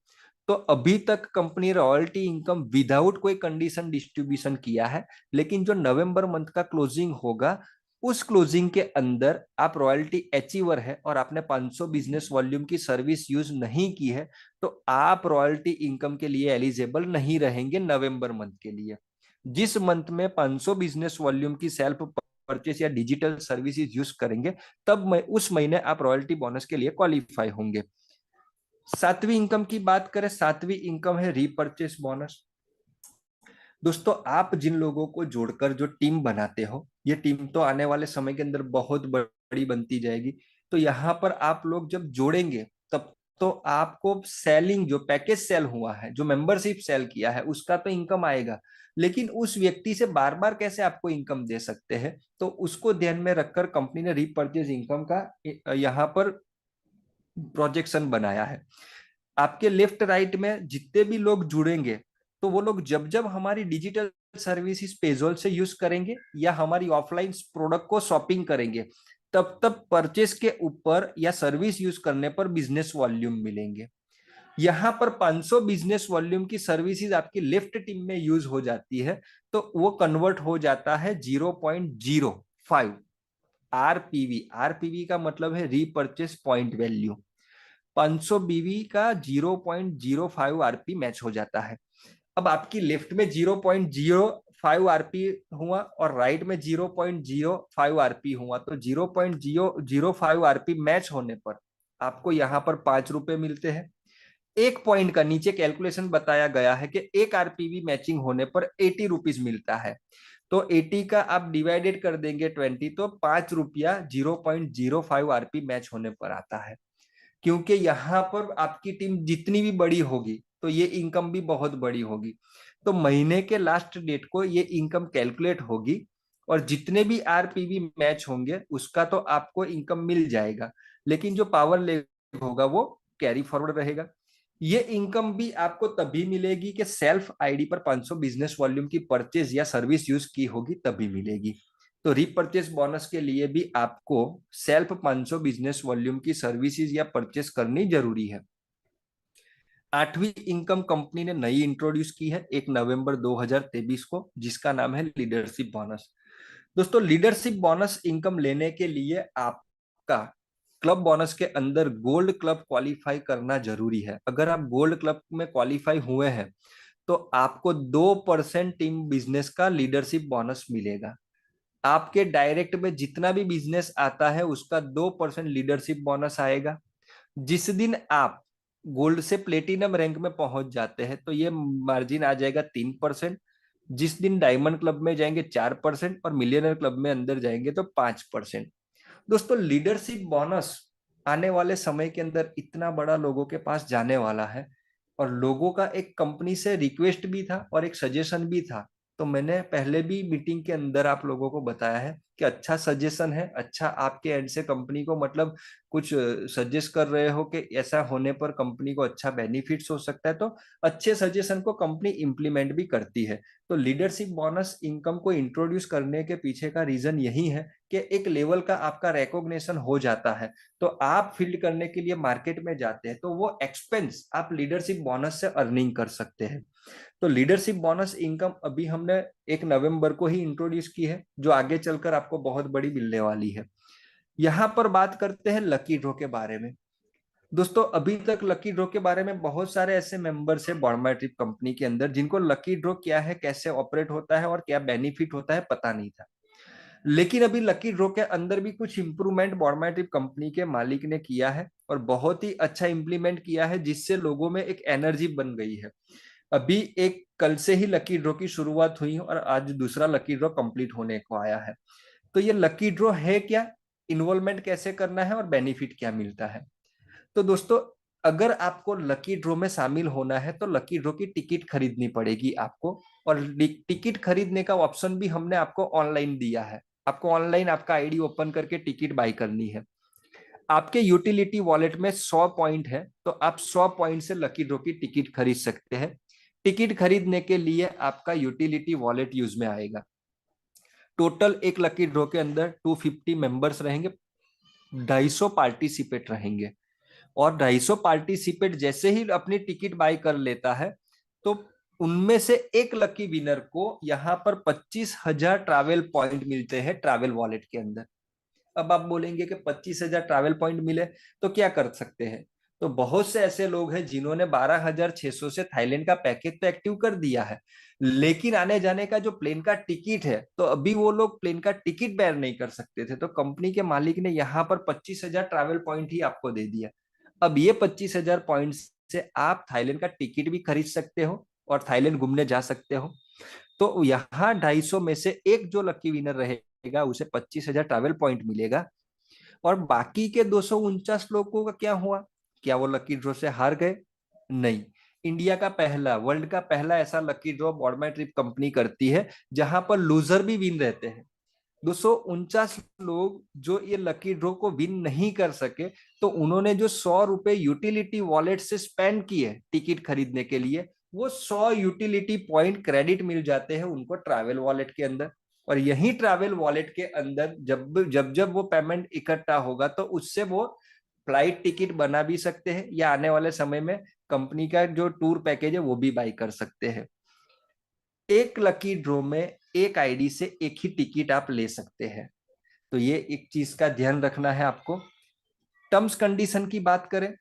तो अभी तक कंपनी रॉयल्टी इनकम विदाउट कोई कंडीशन डिस्ट्रीब्यूशन किया है। लेकिन जो नवंबर मंथ का क्लोजिंग होगा, उस क्लोजिंग के अंदर आप रॉयल्टी अचीवर है और आपने 500 बिजनेस वॉल्यूम की सर्विस यूज नहीं की है, तो आप रॉयल्टी इनकम के लिए एलिजिबल नहीं रहेंगे नवंबर मंथ के लिए। जिस मंथ में 500 बिजनेस वॉल्यूम की सेल्फ परचेस या डिजिटल सर्विसेज यूज करेंगे, तब उस महीने आप रॉयल्टी बोनस के लिए क्वालिफाई होंगे। सातवीं इनकम की बात करें, सातवीं इनकम है रीपरचेस बोनस। दोस्तों, आप जिन लोगों को जोड़कर जो टीम बनाते हो, ये टीम तो आने वाले समय के अंदर बहुत बड़ी बनती जाएगी। तो यहाँ पर आप लोग जब जोड़ेंगे, तब तो आपको सेलिंग, जो पैकेज सेल हुआ है, जो मेंबरशिप सेल किया है, उसका तो इनकम आएगा। लेकिन उस व्यक्ति से बार बार कैसे आपको इनकम दे सकते हैं, तो उसको ध्यान में रखकर कंपनी ने रीपरचेज इनकम का यहाँ पर प्रोजेक्शन बनाया है। आपके लेफ्ट राइट में जितने भी लोग जुड़ेंगे, तो वो लोग जब जब हमारी डिजिटल सर्विसेज पेजोल से यूज करेंगे या हमारी ऑफलाइन प्रोडक्ट को शॉपिंग करेंगे, तब तब परचेस के ऊपर या सर्विस यूज करने पर बिजनेस वॉल्यूम मिलेंगे। यहाँ पर 500 बिजनेस वॉल्यूम की सर्विसेज आपकी लेफ्ट टीम में यूज हो जाती है, तो वो कन्वर्ट हो जाता है 0.05 आरपीवी। आरपीवी का मतलब है रीपरचेस पॉइंट वैल्यू। 500 बीवी का 0.05 आरपी मैच हो जाता है। अब आपकी लेफ्ट में 0.05 आरपी हुआ और राइट में 0.05 आरपी हुआ, तो 0.005 आरपी मैच होने पर आपको यहाँ पर 5 रुपए मिलते हैं। एक पॉइंट का नीचे कैलकुलेशन बताया गया है कि एक आरपीवी मैचिंग होने पर 80 रुपीज मिलता है। तो 80 का आप डिवाइडेड कर देंगे 20, तो 5 रुपया 0.05 आरपी मैच होने पर आता है। क्योंकि यहाँ पर आपकी टीम जितनी भी बड़ी होगी, तो ये इनकम भी बहुत बड़ी होगी। तो महीने के लास्ट डेट को ये इनकम कैलकुलेट होगी और जितने भी आरपीवी मैच होंगे उसका तो आपको इनकम मिल जाएगा, लेकिन जो पावर लेग होगा वो कैरी फॉरवर्ड रहेगा। ये इनकम भी आपको तभी मिलेगी कि सेल्फ आईडी पर 500 बिजनेस वॉल्यूम की परचेज या सर्विस यूज की होगी, तभी मिलेगी। तो रीपरचेस बोनस के लिए भी आपको सेल्फ 500 बिजनेस वॉल्यूम की सर्विसेज या परचेस करनी जरूरी है। आठवीं इनकम कंपनी ने नई इंट्रोड्यूस की है 1 नवंबर 2023 को, जिसका नाम है लीडरशिप बोनस। दोस्तों, लीडरशिप बोनस इनकम लेने के लिए आपका क्लब बोनस के अंदर गोल्ड क्लब क्वालिफाई करना जरूरी है। अगर आप गोल्ड क्लब में क्वालिफाई हुए हैं, तो आपको 2% टीम बिजनेस का लीडरशिप बोनस मिलेगा। आपके डायरेक्ट में जितना भी बिजनेस आता है उसका 2% लीडरशिप बोनस आएगा। जिस दिन आप गोल्ड से प्लेटिनम रैंक में पहुंच जाते हैं, तो ये मार्जिन आ जाएगा 3%। जिस दिन डायमंड क्लब में जाएंगे 4% और मिलियनर क्लब में अंदर जाएंगे तो 5%। दोस्तों, लीडरशिप बोनस आने वाले समय के अंदर इतना बड़ा लोगों के पास जाने वाला है, और लोगों का एक कंपनी से रिक्वेस्ट भी था और एक सजेशन भी था। तो मैंने पहले भी मीटिंग के अंदर आप लोगों को बताया है कि अच्छा सजेशन है, अच्छा आपके एंड से कंपनी को मतलब कुछ सजेस्ट कर रहे हो कि ऐसा होने पर कंपनी को अच्छा बेनिफिट्स हो सकता है, तो अच्छे सजेशन को कंपनी इंप्लीमेंट भी करती है। तो लीडरशिप बोनस इनकम को इंट्रोड्यूस करने के पीछे का रीजन यही है कि एक लेवल का आपका रिकॉग्निशन हो जाता है, तो आप फील्ड करने के लिए मार्केट में जाते हैं, तो वो एक्सपेंस आप लीडरशिप बोनस से अर्निंग कर सकते हैं। तो लीडरशिप बोनस इनकम अभी हमने 1 नवंबर को ही इंट्रोड्यूस की है, जो आगे चलकर आपको बहुत बड़ी मिलने वाली है। यहाँ पर बात करते हैं लकी ड्रॉ के बारे में। दोस्तों, अभी तक लकी ड्रॉ के बारे में बहुत सारे ऐसे मेंबर्स है बॉर्मा ट्रिप कंपनी के अंदर जिनको लकी ड्रॉ क्या है, कैसे ऑपरेट होता है और क्या बेनिफिट होता है पता नहीं था। लेकिन अभी लकी ड्रॉ के अंदर भी कुछ इंप्रूवमेंट बॉर्मा ट्रिप कंपनी के मालिक ने किया है और बहुत ही अच्छा इंप्लीमेंट किया है, जिससे लोगों में एक एनर्जी बन गई है। अभी एक कल से ही लकी ड्रॉ की शुरुआत हुई और आज दूसरा लकी ड्रॉ कंप्लीट होने को आया है। तो ये लकी ड्रॉ है क्या, इन्वॉल्वमेंट कैसे करना है और बेनिफिट क्या मिलता है। तो दोस्तों, अगर आपको लकी ड्रॉ में शामिल होना है तो लकी ड्रॉ की टिकट खरीदनी पड़ेगी आपको, और टिकट खरीदने का ऑप्शन भी हमने आपको ऑनलाइन दिया है। आपको ऑनलाइन आपका आईडी ओपन करके टिकट बाई करनी है। आपके यूटिलिटी वॉलेट में 100 पॉइंट है, तो आप 100 पॉइंट से लकी ड्रॉ की टिकट खरीद सकते हैं। टिकट खरीदने के लिए आपका यूटिलिटी वॉलेट यूज में आएगा। टोटल एक लकी ड्रॉ के अंदर 250 मेंबर्स रहेंगे, 250 पार्टिसिपेट रहेंगे, और 250 पार्टिसिपेट जैसे ही अपनी टिकट बाय कर लेता है, तो उनमें से एक लकी विनर को यहाँ पर 25,000 ट्रैवल पॉइंट मिलते हैं ट्रैवल वॉलेट के अंदर। अब आप बोलेंगे कि 25,000 ट्रैवल पॉइंट मिले तो क्या कर सकते हैं। तो बहुत से ऐसे लोग हैं जिन्होंने 12,600 से थाईलैंड का पैकेज तो एक्टिव कर दिया है, लेकिन आने जाने का जो प्लेन का टिकट है, तो अभी वो लोग प्लेन का टिकट बेयर नहीं कर सकते थे। तो कंपनी के मालिक ने यहाँ पर 25,000 ट्रैवल पॉइंट ही आपको दे दिया। अब ये 25,000 पॉइंट से आप थाईलैंड का टिकट भी खरीद सकते हो और थाईलैंड घूमने जा सकते हो। तो यहाँ 250 में से एक जो लकी विनर रहेगा उसे 25,000 ट्रैवल पॉइंट मिलेगा। और बाकी के 249 लोगों का क्या हुआ? क्या वो लकी ड्रॉ से हार गए? नहीं। इंडिया का पहला, वर्ल्ड का पहला ऐसा लकी ड्रॉ बॉर्डमाई ट्रिप कंपनी करती है जहां पर लूजर भी विन रहते हैं। 249 लोग जो ये लकी ड्रॉ को विन नहीं कर सके, तो उन्होंने जो 100 रुपए यूटिलिटी वॉलेट से स्पेंड किए टिकट खरीदने के लिए, वो 100 यूटिलिटी पॉइंट क्रेडिट मिल जाते हैं उनको ट्रैवल वॉलेट के अंदर। और यही ट्रैवल वॉलेट के अंदर जब जब जब वो पेमेंट इकट्ठा होगा, तो उससे वो फ्लाइट टिकट बना भी सकते हैं, या आने वाले समय में कंपनी का जो टूर पैकेज है वो भी बाई कर सकते हैं। एक लकी ड्रॉ में एक आईडी से एक ही टिकट आप ले सकते हैं। तो ये एक चीज का ध्यान रखना है आपको। टर्म्स कंडीशन की बात करें,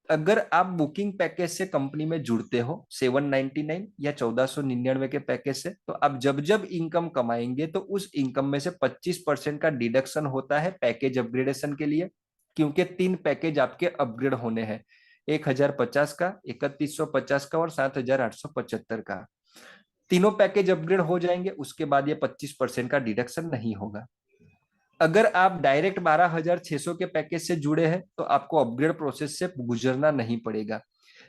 अगर आप बुकिंग पैकेज से कंपनी में जुड़ते हो 799 या 1499 के पैकेज से, तो आप जब जब इनकम कमाएंगे तो उस इनकम में से 25% का डिडक्शन होता है पैकेज अपग्रेडेशन के लिए। क्योंकि 3 पैकेज आपके अपग्रेड होने हैं, 1,050 का, 3,150 का और 7,875 का। तीनों पैकेज अपग्रेड हो जाएंगे, उसके बाद ये 25% का डिडक्शन नहीं होगा। अगर आप डायरेक्ट 12,600 के पैकेज से जुड़े हैं तो आपको अपग्रेड प्रोसेस से गुजरना नहीं पड़ेगा।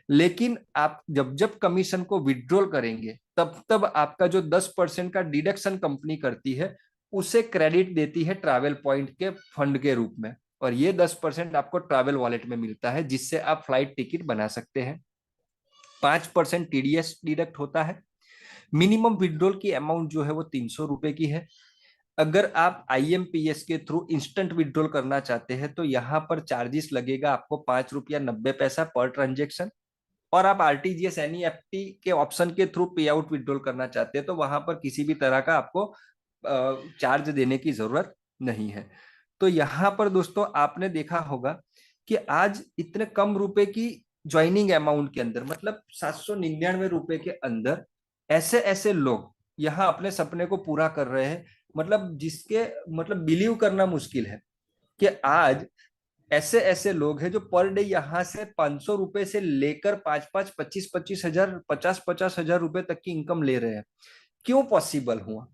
लेकिन आप जब जब कमीशन को विड्रॉल करेंगे, तब तब आपका जो 10% का डिडक्शन कंपनी करती है, उसे क्रेडिट देती है ट्रैवल पॉइंट के फंड के रूप में। और ये 10% आपको ट्रैवल वॉलेट में मिलता है, जिससे आप फ्लाइट टिकट बना सकते हैं। 5% टीडीएस डिडक्ट होता है। मिनिमम विड्रॉल की अमाउंट जो है वो 300 रुपए की है। अगर आप आईएमपीएस के थ्रू इंस्टेंट विड्रॉल करना चाहते हैं, तो यहाँ पर चार्जेस लगेगा आपको 5 रुपया 90 पैसा पर ट्रांजेक्शन। और आप आरटीजीएस एनईएफटी के ऑप्शन के थ्रू पे आउट विड्रॉल करना चाहते हैं, तो वहां पर किसी भी तरह का आपको चार्ज देने की जरूरत नहीं है। तो यहाँ पर दोस्तों आपने देखा होगा कि आज इतने कम रुपए की ज्वाइनिंग अमाउंट के अंदर, मतलब 799 रुपए के अंदर, ऐसे ऐसे लोग यहाँ अपने सपने को पूरा कर रहे हैं। मतलब जिसके, मतलब बिलीव करना मुश्किल है कि आज ऐसे ऐसे लोग हैं जो पर डे यहाँ से 500 रुपए से लेकर 5-5, 25-25 हजार, 50-50 हजार रुपए तक की इनकम ले रहे हैं। क्यों पॉसिबल हुआ?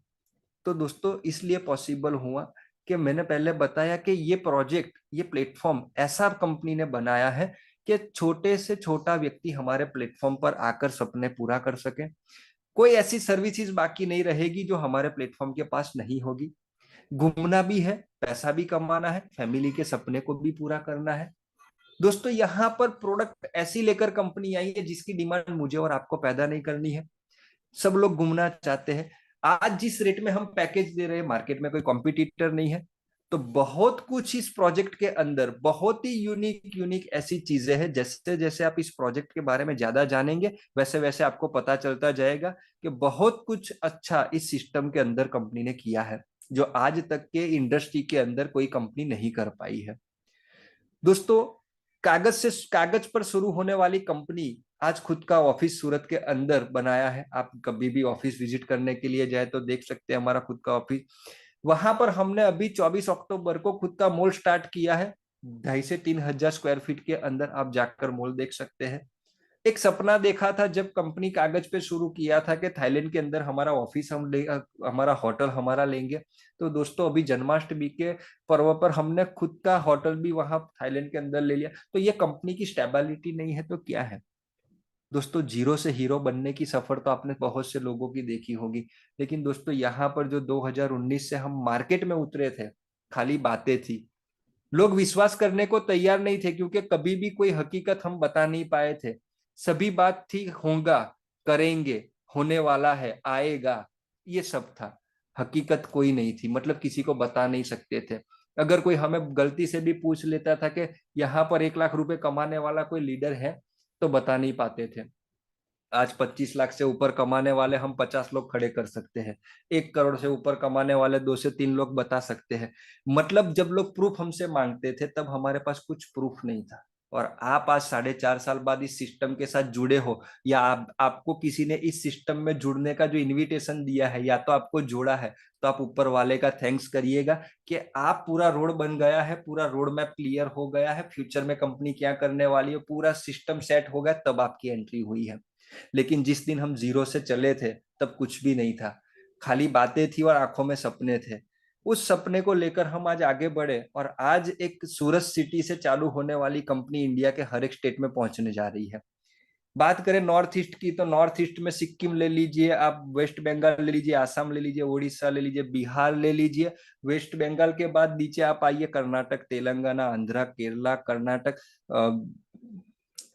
तो दोस्तों इसलिए पॉसिबल हुआ कि मैंने पहले बताया कि ये प्रोजेक्ट, ये प्लेटफॉर्म ऐसा कंपनी ने बनाया है कि छोटे से छोटा व्यक्ति हमारे प्लेटफॉर्म पर आकर सपने पूरा कर सके। कोई ऐसी सर्विसेज बाकी नहीं रहेगी जो हमारे प्लेटफॉर्म के पास नहीं होगी। घूमना भी है, पैसा भी कमाना है, फैमिली के सपने को भी पूरा करना है। दोस्तों यहाँ पर प्रोडक्ट ऐसी लेकर कंपनी आई है जिसकी डिमांड मुझे और आपको पैदा नहीं करनी है। सब लोग घूमना चाहते हैं। आज जिस रेट में हम पैकेज दे रहे हैं, मार्केट में कोई कॉम्पिटिटर नहीं है। तो बहुत कुछ इस प्रोजेक्ट के अंदर, बहुत ही यूनिक यूनिक ऐसी चीजें हैं। जैसे जैसे आप इस प्रोजेक्ट के बारे में ज्यादा जानेंगे, वैसे वैसे आपको पता चलता जाएगा कि बहुत कुछ अच्छा इस सिस्टम के अंदर कंपनी ने किया है, जो आज तक के इंडस्ट्री के अंदर कोई कंपनी नहीं कर पाई है। दोस्तों कागज पर शुरू होने वाली कंपनी आज खुद का ऑफिस सूरत के अंदर बनाया है। आप कभी भी ऑफिस विजिट करने के लिए जाए तो देख सकते हैं हमारा खुद का ऑफिस। वहां पर हमने अभी 24 अक्टूबर को खुद का मॉल स्टार्ट किया है। 2,500 से 3,000 स्क्वायर फीट के अंदर आप जाकर मॉल देख सकते हैं। एक सपना देखा था जब कंपनी कागज पे शुरू किया था कि थाईलैंड के अंदर हमारा ऑफिस हम ले, हमारा होटल हमारा लेंगे। तो दोस्तों अभी जन्माष्टमी के पर्व पर हमने खुद का होटल भी वहां थाईलैंड के अंदर ले लिया। तो ये कंपनी की स्टेबिलिटी नहीं है तो क्या है? दोस्तों जीरो से हीरो बनने की सफर तो आपने बहुत से लोगों की देखी होगी, लेकिन दोस्तों यहाँ पर जो 2019 से हम मार्केट में उतरे थे, खाली बातें थी। लोग विश्वास करने को तैयार नहीं थे, क्योंकि कभी भी कोई हकीकत हम बता नहीं पाए थे। सभी बात थी होगा, करेंगे, होने वाला है, आएगा, ये सब था। हकीकत कोई नहीं थी, मतलब किसी को बता नहीं सकते थे। अगर कोई हमें गलती से भी पूछ लेता था कि यहाँ पर 1 लाख रुपए कमाने वाला कोई लीडर है, तो बता नहीं पाते थे। आज 25 लाख से ऊपर कमाने वाले हम 50 लोग खड़े कर सकते हैं। 1 करोड़ से ऊपर कमाने वाले 2 से 3 लोग बता सकते हैं। मतलब जब लोग प्रूफ हमसे मांगते थे, तब हमारे पास कुछ प्रूफ नहीं था। और आप आज 4.5 साल बाद इस सिस्टम के साथ जुड़े हो, या आपको किसी ने इस सिस्टम में जुड़ने का जो इनविटेशन दिया है या तो आपको जोड़ा है, तो आप ऊपर वाले का थैंक्स करिएगा कि आप पूरा रोड बन गया है, पूरा रोड मैप क्लियर हो गया है, फ्यूचर में कंपनी क्या करने वाली है, पूरा सिस्टम सेट हो गया, तब आपकी एंट्री हुई है। लेकिन जिस दिन हम जीरो से चले थे तब कुछ भी नहीं था, खाली बातें थी और आंखों में सपने थे। उस सपने को लेकर हम आज आगे बढ़े और आज एक सूरत सिटी से चालू होने वाली कंपनी इंडिया के हर एक स्टेट में पहुंचने जा रही है। बात करें नॉर्थ ईस्ट की, तो नॉर्थ ईस्ट में सिक्किम ले लीजिए, आप वेस्ट बंगाल ले लीजिए, आसाम ले लीजिए, उड़ीसा ले लीजिए, बिहार ले लीजिए। वेस्ट बंगाल के बाद नीचे आप आइए, कर्नाटक, तेलंगाना, आंध्रा, केरला, कर्नाटक,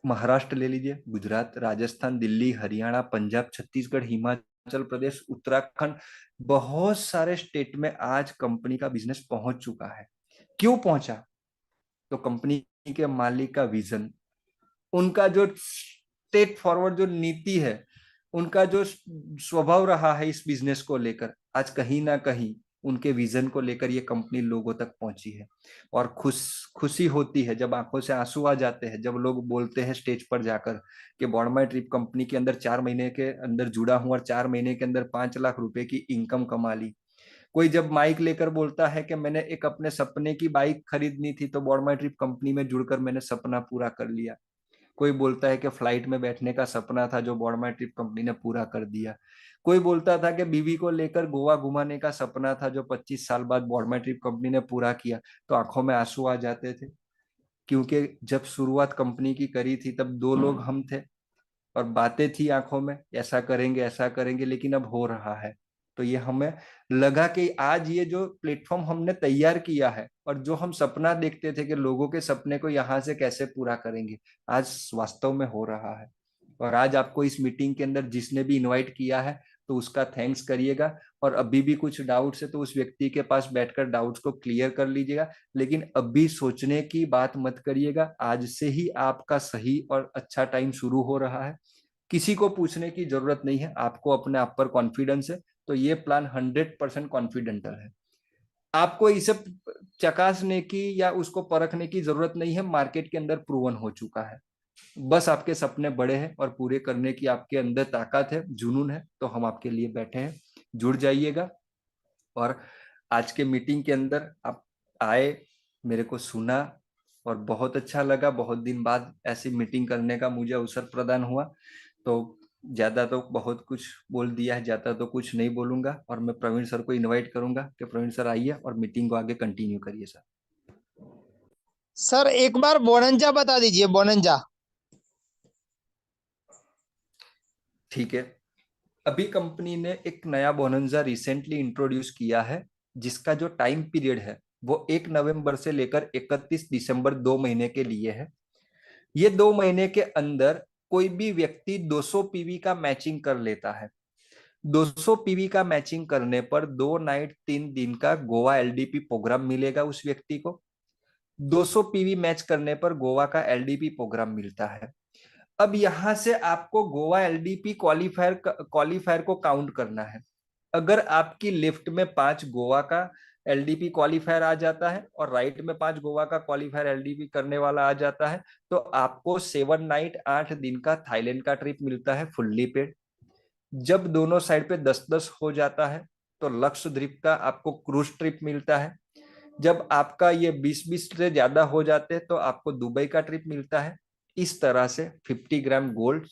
महाराष्ट्र ले लीजिए, गुजरात, राजस्थान, दिल्ली, हरियाणा, पंजाब, छत्तीसगढ़, हिमाचल प्रदेश, उत्तराखंड, बहुत सारे स्टेट में आज कंपनी का बिजनेस पहुंच चुका है। क्यों पहुंचा? तो कंपनी के मालिक का विजन, उनका जो स्टेट फॉरवर्ड जो नीति है, उनका जो स्वभाव रहा है इस बिजनेस को लेकर, आज कहीं ना कहीं उनके विजन को लेकर ये कंपनी लोगों तक पहुंची है। और खुशी होती है जब आंखों से आंसू आ जाते हैं, जब लोग बोलते हैं स्टेज पर जाकर कि बॉन्डमाई ट्रिप कंपनी के अंदर 4 महीने के अंदर जुड़ा हूं और 4 महीने के अंदर 5 लाख रुपए की इनकम कमा ली। कोई जब माइक लेकर बोलता है कि मैंने एक अपने सपने की बाइक खरीदनी थी तो बॉन्डमाई ट्रिप कंपनी में जुड़कर मैंने सपना पूरा कर लिया। कोई बोलता है कि फ्लाइट में बैठने का सपना था जो बॉन्डमाई ट्रिप कंपनी ने पूरा कर दिया। कोई बोलता था कि बीवी को लेकर गोवा घुमाने का सपना था जो 25 साल बाद बॉन्डमाई ट्रिप कंपनी ने पूरा किया। तो आंखों में आंसू आ जाते थे, क्योंकि जब शुरुआत कंपनी की करी थी तब दो लोग हम थे और बातें थी आंखों में, ऐसा करेंगे, लेकिन अब हो रहा है। तो ये हमें लगा कि आज ये जो प्लेटफॉर्म हमने तैयार किया है और जो हम सपना देखते थे कि लोगों के सपने को यहाँ से कैसे पूरा करेंगे, आज वास्तव में हो रहा है। और आज आपको इस मीटिंग के अंदर जिसने भी इनवाइट किया है तो उसका थैंक्स करिएगा। और अभी भी कुछ डाउट्स है तो उस व्यक्ति के पास बैठकर डाउट्स को क्लियर कर लीजिएगा, लेकिन अभी सोचने की बात मत करिएगा। आज से ही आपका सही और अच्छा टाइम शुरू हो रहा है। किसी को पूछने की जरूरत नहीं है, आपको अपने आप पर कॉन्फिडेंस है, तो ये प्लान 100% कॉन्फिडेंटल है। आपको इसे चकासने की या उसको परखने की जरूरत नहीं है, मार्केट के अंदर प्रूवन हो चुका है। बस आपके सपने बड़े हैं और पूरे करने की आपके अंदर ताकत है, जुनून है, तो हम आपके लिए बैठे हैं। जुड़ जाइएगा। और आज के मीटिंग के अंदर आप आए, मेरे को सुना और बहुत अच्छा लगा। बहुत दिन बाद ऐसी मीटिंग करने का मुझे अवसर प्रदान हुआ। तो ज्यादा तो बहुत कुछ बोल दिया है, ज्यादा तो कुछ नहीं बोलूंगा और मैं प्रवीण सर को इनवाइट करूंगा कि प्रवीण सर आइए और मीटिंग को आगे कंटिन्यू करिए सर। सर एक बार बोनंजा बता दीजिए, बोनंजा। ठीक है। अभी कंपनी ने एक नया बोनंजा रिसेंटली इंट्रोड्यूस किया है, जिसका जो टाइम पीरियड है वो 1 नवंबर से लेकर 31 दिसंबर, 2 महीने के लिए है। ये 2 महीने के अंदर कोई भी व्यक्ति 200 पीवी का मैचिंग कर लेता है। 200 पीवी का मैचिंग करने पर 2 नाइट 3 दिन का गोवा एलडीपी प्रोग्राम मिलेगा उस व्यक्ति को। 200 पीवी मैच करने पर गोवा का एलडीपी प्रोग्राम मिलता है। अब यहां से आपको गोवा एलडीपी क्वालिफायर क्वालिफायर को काउंट करना है। अगर आपकी लेफ्ट में 5 गोवा का एलडीपी क्वालिफायर आ जाता है और राइट में 5 गोवा का क्वालिफायर एलडीपी करने वाला आ जाता है, तो आपको 7 नाइट 8 दिन का थाईलैंड का ट्रिप मिलता है फुल्ली पेड। जब दोनों साइड पे 10-10 हो जाता है तो लक्षद्वीप का आपको क्रूज ट्रिप मिलता है। जब आपका ये 20-20 से ज्यादा हो जाते हैं तो आपको दुबई का ट्रिप मिलता है। इस तरह से 50 gram gold,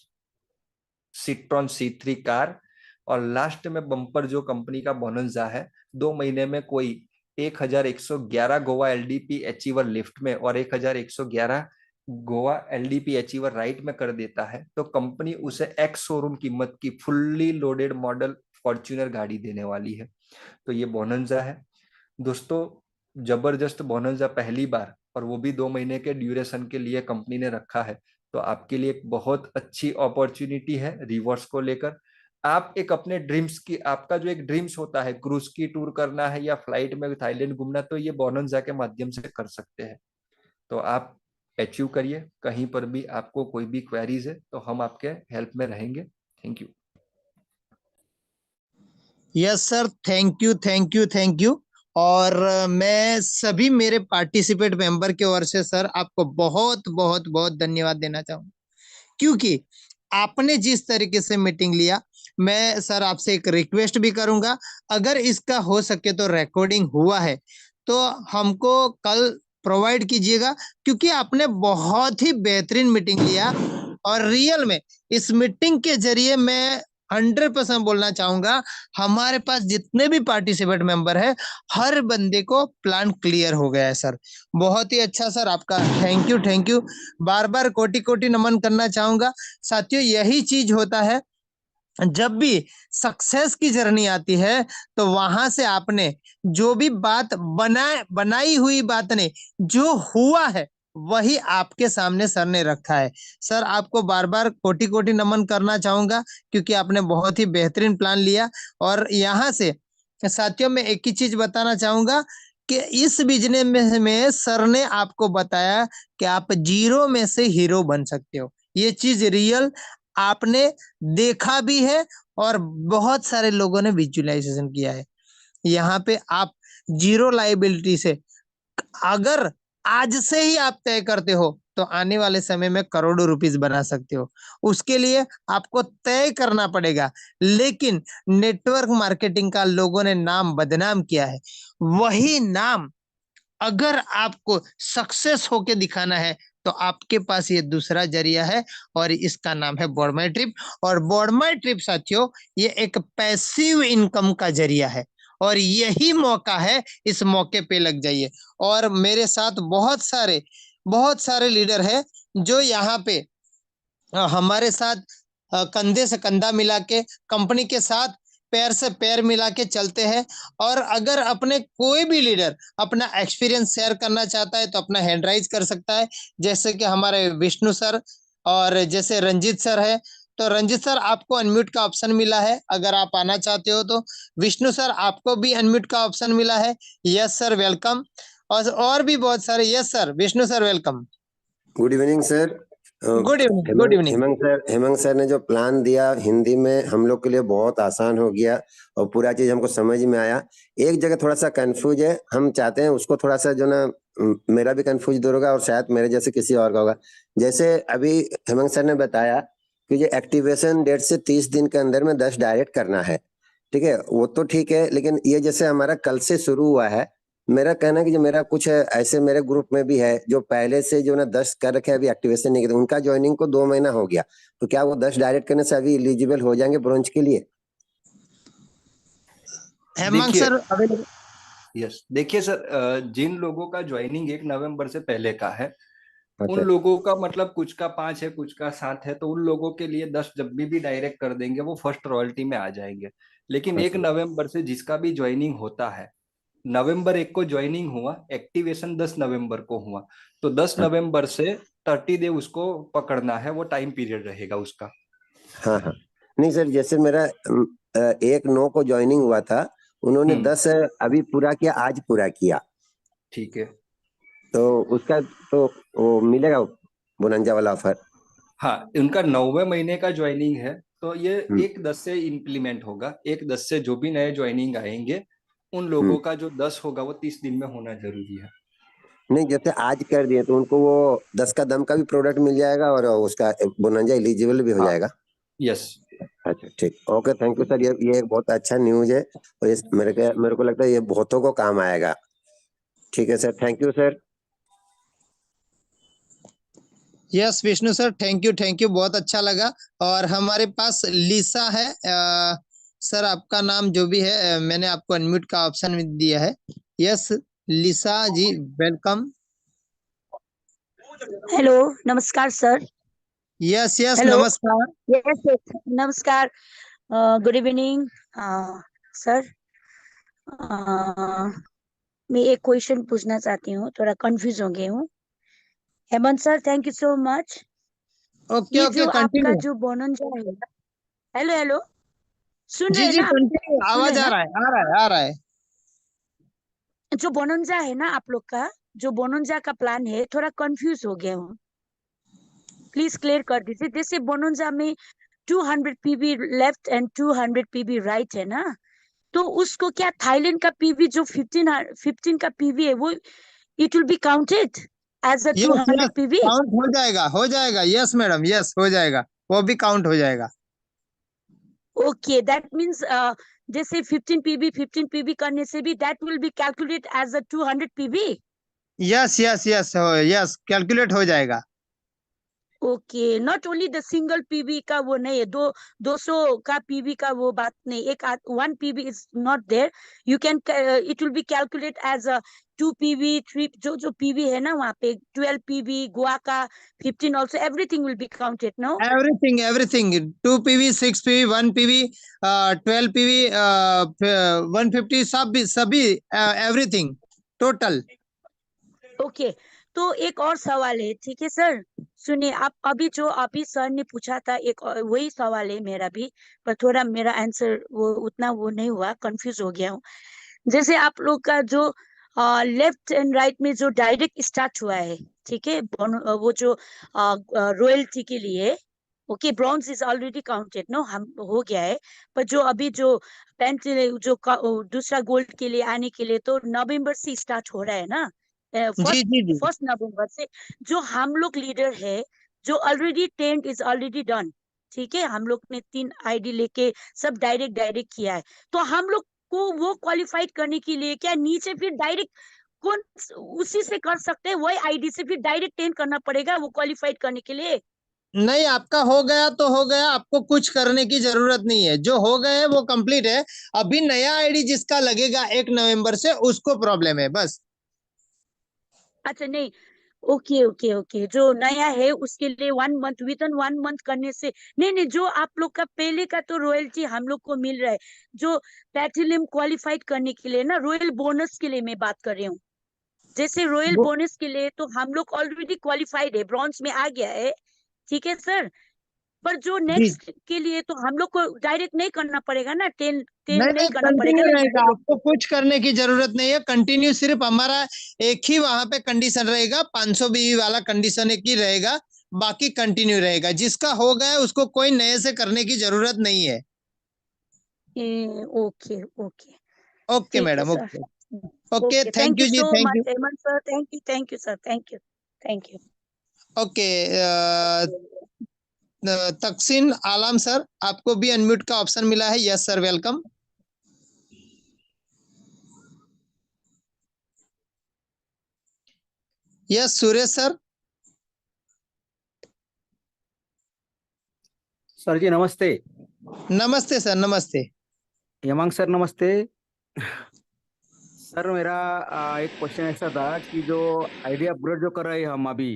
Citroen C3 car, और लास्ट में बम्पर जो कंपनी का बोनंजा है, 2 महीने में कोई 1111 गोवा एलडीपी अचीवर लिफ्ट में और 1111 गोवा एलडीपी अचीवर राइट में कर देता है, तो कंपनी उसे एक्स शोरूम कीमत की फुल्ली लोडेड मॉडल फॉर्च्यूनर गाड़ी देने वाली है। तो ये बोनंजा है दोस्तों, जबरदस्त बोनंजा पहली बार, और वो भी 2 महीने के ड्यूरेशन के लिए कंपनी ने रखा है। तो आपके लिए एक बहुत अच्छी अपॉर्चुनिटी है रिवॉर्ड्स को लेकर। आप एक अपने ड्रीम्स की, आपका जो एक ड्रीम्स होता है क्रूज की टूर करना है या फ्लाइट में थाईलैंड घूमना, तो ये बोनंजा के माध्यम से कर सकते हैं। तो आप अचीव करिए। कहीं पर भी आपको कोई भी क्वेरीज है तो हम आपके हेल्प में रहेंगे। Thank you. Yes sir, thank you, thank you, thank you. और मैं सभी मेरे पार्टिसिपेट मेंबर की ओर से सर आपको बहुत बहुत बहुत धन्यवाद देना चाहूंगा, क्योंकि आपने जिस तरीके से मीटिंग लिया। मैं सर आपसे एक रिक्वेस्ट भी करूंगा, अगर इसका हो सके तो रिकॉर्डिंग हुआ है तो हमको कल प्रोवाइड कीजिएगा, क्योंकि आपने बहुत ही बेहतरीन मीटिंग लिया। और रियल में इस मीटिंग के जरिए मैं 100% बोलना चाहूंगा, हमारे पास जितने भी पार्टिसिपेट मेंबर है हर बंदे को प्लान क्लियर हो गया है सर। बहुत ही अच्छा सर, आपका थैंक यू, थैंक यू। बार बार कोटि कोटि नमन करना चाहूंगा। साथियों, यही चीज होता है, जब भी सक्सेस की जर्नी आती है तो वहां से आपने जो भी बात बनाई हुई बात ने जो हुआ है वही आपके सामने सर ने रखा है। सर आपको बार बार कोटि कोटि नमन करना चाहूंगा, क्योंकि आपने बहुत ही बेहतरीन प्लान लिया। और यहाँ से साथियों मैं एक ही चीज बताना चाहूंगा कि इस बिजनेस में सर ने आपको बताया कि आप जीरो में से हीरो बन सकते हो। ये चीज रियल आपने देखा भी है और बहुत सारे लोगों ने विजुअलाइजेशन किया है। यहाँ पे आप जीरो लाइबिलिटी से अगर आज से ही आप तय करते हो तो आने वाले समय में करोड़ों रुपीस बना सकते हो। उसके लिए आपको तय करना पड़ेगा, लेकिन नेटवर्क मार्केटिंग का लोगों ने नाम बदनाम किया है। वही नाम अगर आपको सक्सेस होके दिखाना है तो आपके पास ये दूसरा जरिया है, और इसका नाम है बोडमाई ट्रिप। और बोडमाई ट्रिप साथियों, ये एक पैसिव इनकम का जरिया है, और यही मौका है, इस मौके पे लग जाइए। और मेरे साथ बहुत सारे लीडर हैं जो यहाँ पे हमारे साथ कंधे से कंधा मिला के कंपनी के साथ पैर से पैर मिला के चलते हैं। और अगर अपने कोई भी लीडर अपना एक्सपीरियंस शेयर करना चाहता है तो अपना हैंड राइज कर सकता है, जैसे कि हमारे विष्णु सर और जैसे रंजीत सर है। तो रंजीत सर, आपको अनम्यूट का ऑप्शन मिला है, अगर आप आना चाहते हो तो। विष्णु सर, आपको भी अनम्यूट का ऑप्शन मिला है। Yes sir, welcome. और भी बहुत सारे। Yes sir, Vishnu sir welcome. Good evening sir. Good evening, good evening. Hemant sir ने जो प्लान दिया हिंदी में हम लोग के लिए बहुत आसान हो गया और पूरा चीज हमको समझ में आया। एक जगह थोड़ा सा कंफ्यूज है, हम चाहते हैं उसको थोड़ा सा जो ना मेरा भी कंफ्यूज दूर होगा और शायद मेरे जैसे किसी और का होगा। जैसे अभी हेमंत सर ने बताया कि ये एक्टिवेशन डेट से 30 दिन के अंदर में 10 डायरेक्ट करना है, ठीक है, वो तो ठीक है। लेकिन ये जैसे हमारा कल से शुरू हुआ है, मेरा कहना है कि जो मेरा कुछ ऐसे मेरे ग्रुप में भी है जो पहले से जो ना 10 कर रखे हैं, अभी एक्टिवेशन नहीं किया, उनका ज्वाइनिंग को 2 महीना हो गया, तो क्या वो 10 डायरेक्ट करने से अभी एलिजिबल हो जाएंगे ब्रोंज के लिए? हेमंत देखिए, सर अवेलेबल। यस, देखिए सर, जिन लोगों का ज्वाइनिंग 1 नवंबर से पहले का है, उन अच्छा। लोगों का मतलब कुछ का 5 है, कुछ का 7 है, तो उन लोगों के लिए 10 जब भी डायरेक्ट कर देंगे वो फर्स्ट रॉयल्टी में आ जाएंगे। लेकिन एक अच्छा। नवंबर से जिसका भी ज्वाइनिंग होता है, नवंबर 1 को ज्वाइनिंग हुआ, एक्टिवेशन 10 नवंबर को हुआ, तो 10 नवंबर से 30 डे उसको पकड़ना है, वो टाइम पीरियड रहेगा उसका। हाँ हाँ। नहीं सर, जैसे मेरा 1/9 को ज्वाइनिंग हुआ था, उन्होंने 10 अभी पूरा किया, आज पूरा किया, ठीक है। तो उसका तो वो मिलेगा बोनंजा वाला ऑफर? हाँ, उनका 9वें महीने का ज्वाइनिंग है, तो ये हम्म 1/10 से इम्प्लीमेंट होगा। 1/10 से जो भी नए ज्वाइनिंग आएंगे उन हम्म। लोगों का जो 10 होगा वो 30 दिन में होना जरूरी है। नहीं, जैसे आज कर दिए तो उनको वो 10 का दम का भी प्रोडक्ट मिल जाएगा और उसका बोनंजा एलिजिबल भी हो हाँ, जाएगा? यस। अच्छा ठीक, ओके, थैंक यू सर। ये एक बहुत अच्छा न्यूज है और ये मेरे को लगता है ये बहुतों को काम आएगा। ठीक है sir, thank you sir. Yes Vishnu sir, thank you, बहुत अच्छा लगा। और हमारे पास लिसा है। सर आपका नाम जो भी है, मैंने आपको अनम्यूट का ऑप्शन दिया है। यस लिसा जी, वेलकम। हेलो, नमस्कार सर। यस यस, हेलो, नमस्कार। यस नमस्कार। Good evening sir. मैं एक क्वेश्चन पूछना चाहती हूँ, थोड़ा कंफ्यूज हो गई हूँ। Hemant sir, thank you so much. Okay ये ओके, जो आपका कंटिन्यू। जो बोनंजा है, हेलो हेलो, सुन जी रहे हैं जी, ना? कंटिन्यू, सुन रहे आवाज हैं आ ना? रहा है, आ रहा है, आ रहा है। जो बोनंजा है ना आप लोग का, जो बोनंजा का प्लान है, थोड़ा कंफ्यूज हो गया हूँ। प्लीज क्लियर कर दीजिए। जैसे बोनंजा में 200 PB left and 200 PB right है ना, तो उसको क्या थाईलैंड का पीवी जो 15 का पीवी है वो it will be counted as a yes 200 yes, PV? Count हो जाएगा, यस मैडम, यस हो जाएगा, वो भी काउंट हो जाएगा। ओके, दैट मीन्स जैसे 15 पीवी करने से भी that will be calculate as a 200 PV? Yes yes yes yes, calculate हो जाएगा। Okay, not only the single PV का वो नहीं है, 200 का पीवी का वो बात नहीं, एक 1 PV is not there, you can it will be calculate as a 2 PV 3, जो पीवी है ना वहाँ पे 12 पीवी, गोवा का 15 also, everything will be counted, no? Everything everything, 2 PV, 6 PV, 1 PV, 12 PV, 150, सभी एवरीथिंग टोटल। ओके, तो एक और सवाल है, ठीक है सर? सुनिए, आप अभी सर ने पूछा था, वही सवाल है मेरा भी, पर थोड़ा मेरा आंसर वो उतना वो नहीं हुआ, कंफ्यूज हो गया हूँ। जैसे आप लोग का जो लेफ्ट एंड राइट में जो डायरेक्ट स्टार्ट हुआ है, ठीक है, वो जो रॉयल्टी के लिए, okay, bronze is already counted, no, हम हो गया है। पर जो अभी जो पेंट दूसरा गोल्ड के लिए आने के लिए तो नवंबर से स्टार्ट हो रहा है ना, जी फर्स्ट जी जी। फर्स्ट नवंबर से। जो हम लोग लीडर है, जो already tent is already done, ठीक है, हम लोग ने 3 आईडी लेके सब डायरेक्ट डायरेक्ट किया है, तो हम लोग को वो क्वालिफाइड करने के लिए क्या नीचे फिर डायरेक्ट कौन उसी से कर सकते हैं, वही आईडी से फिर डायरेक्ट टेंट करना पड़ेगा वो क्वालिफाइड करने के लिए? नहीं, आपका हो गया तो हो गया, आपको कुछ करने की जरूरत नहीं है, जो हो गए वो कंप्लीट है। अभी नया आईडी जिसका लगेगा 1 नवंबर से, उसको प्रॉब्लम है बस। अच्छा, नहीं, ओके ओके ओके, जो नया है उसके लिए 1 मंथ, विद इन 1 मंथ करने से नहीं नहीं, जो आप लोग का पहले का तो रॉयल्टी हम लोग को मिल रहा है, जो प्लैटिनम क्वालिफाइड करने के लिए ना, रॉयल बोनस के लिए मैं बात कर रही हूँ। जैसे रॉयल वो बोनस के लिए तो हम लोग ऑलरेडी क्वालिफाइड है, ब्रॉन्ज में आ गया है, ठीक है सर। पर जो जी, नेक्स्ट के लिए तो हम लोग को डायरेक्ट नहीं करना पड़ेगा ना, टेन टेन नहीं नहीं नहीं, करना पड़ेगा कंटिन्यू ना रहेगा, लीडर लोग आपको को? कुछ करने की जरूरत नहीं है, कंटिन्यू सिर्फ हमारा एक ही वहां पे कंडीशन रहेगा, 500 BV वाला कंडीशन एक ही रहेगा, बाकी कंटिन्यू रहेगा। जिसका हो गया उसको कोई नए से करने की जरूरत नहीं है। ओके ओके, ओके ठीक है madam, sir. Okay. Okay, okay, thank thank you you जी, so thank you. Much Hemant sir, thank you sir, thank you. Okay, Takseen Alam sir, आपको भी अनम्यूट का ऑप्शन मिला है, yes sir, welcome. Yes Suresh sir. Sir ji नमस्ते। नमस्ते सर, नमस्ते। हेमांग सर नमस्ते। सर मेरा एक क्वेश्चन ऐसा था कि जो आइडिया अपग्रेड जो कर रहे हैं हम अभी,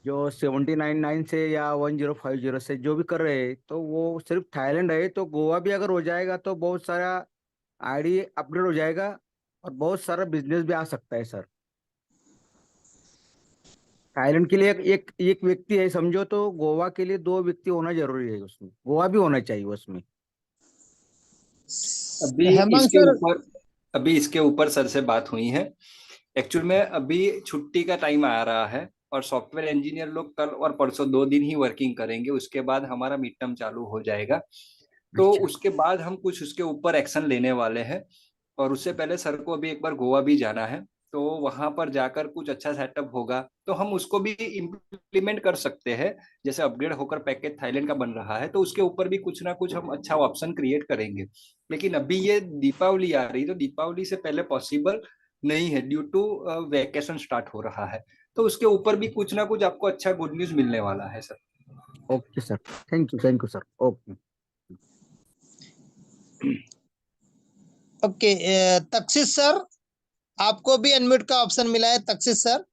जो 7999 से या 1050 से जो भी कर रहे हैं, तो वो सिर्फ थाईलैंड है, तो गोवा भी अगर हो जाएगा तो बहुत सारा आईडी अपग्रेड हो जाएगा और बहुत सारा बिजनेस भी आ सकता है सर। थाईलैंड के लिए एक एक व्यक्ति है समझो, तो गोवा के लिए 2 व्यक्ति होना जरूरी है, उसमें गोवा भी होना चाहिए उसमें। अभी हेमंत इसके सर। ऊपर अभी इसके ऊपर सर से बात हुई है। एक्चुअल में अभी छुट्टी का टाइम आ रहा है और सॉफ्टवेयर इंजीनियर लोग कल और परसों 2 दिन ही वर्किंग करेंगे, उसके बाद हमारा मिड टर्म चालू हो जाएगा। तो अच्छा। उसके बाद हम कुछ उसके ऊपर एक्शन लेने वाले हैं, और उससे पहले सर को अभी एक बार गोवा भी जाना है, तो वहां पर जाकर कुछ अच्छा सेटअप होगा तो हम उसको भी इम्प्लीमेंट कर सकते हैं। जैसे अपग्रेड होकर पैकेज थाईलैंड का बन रहा है, तो उसके ऊपर भी कुछ ना कुछ हम अच्छा ऑप्शन क्रिएट करेंगे। लेकिन अभी ये दीपावली आ रही, तो दीपावली से पहले पॉसिबल नहीं है ड्यू टू वेकेशन स्टार्ट हो रहा है। तो उसके ऊपर भी कुछ ना कुछ आपको अच्छा गुड न्यूज मिलने वाला है sir. Okay sir, thank you sir, okay. Okay, Taksees sir, आपको भी अनम्यूट का ऑप्शन मिला है, तकसीस सर।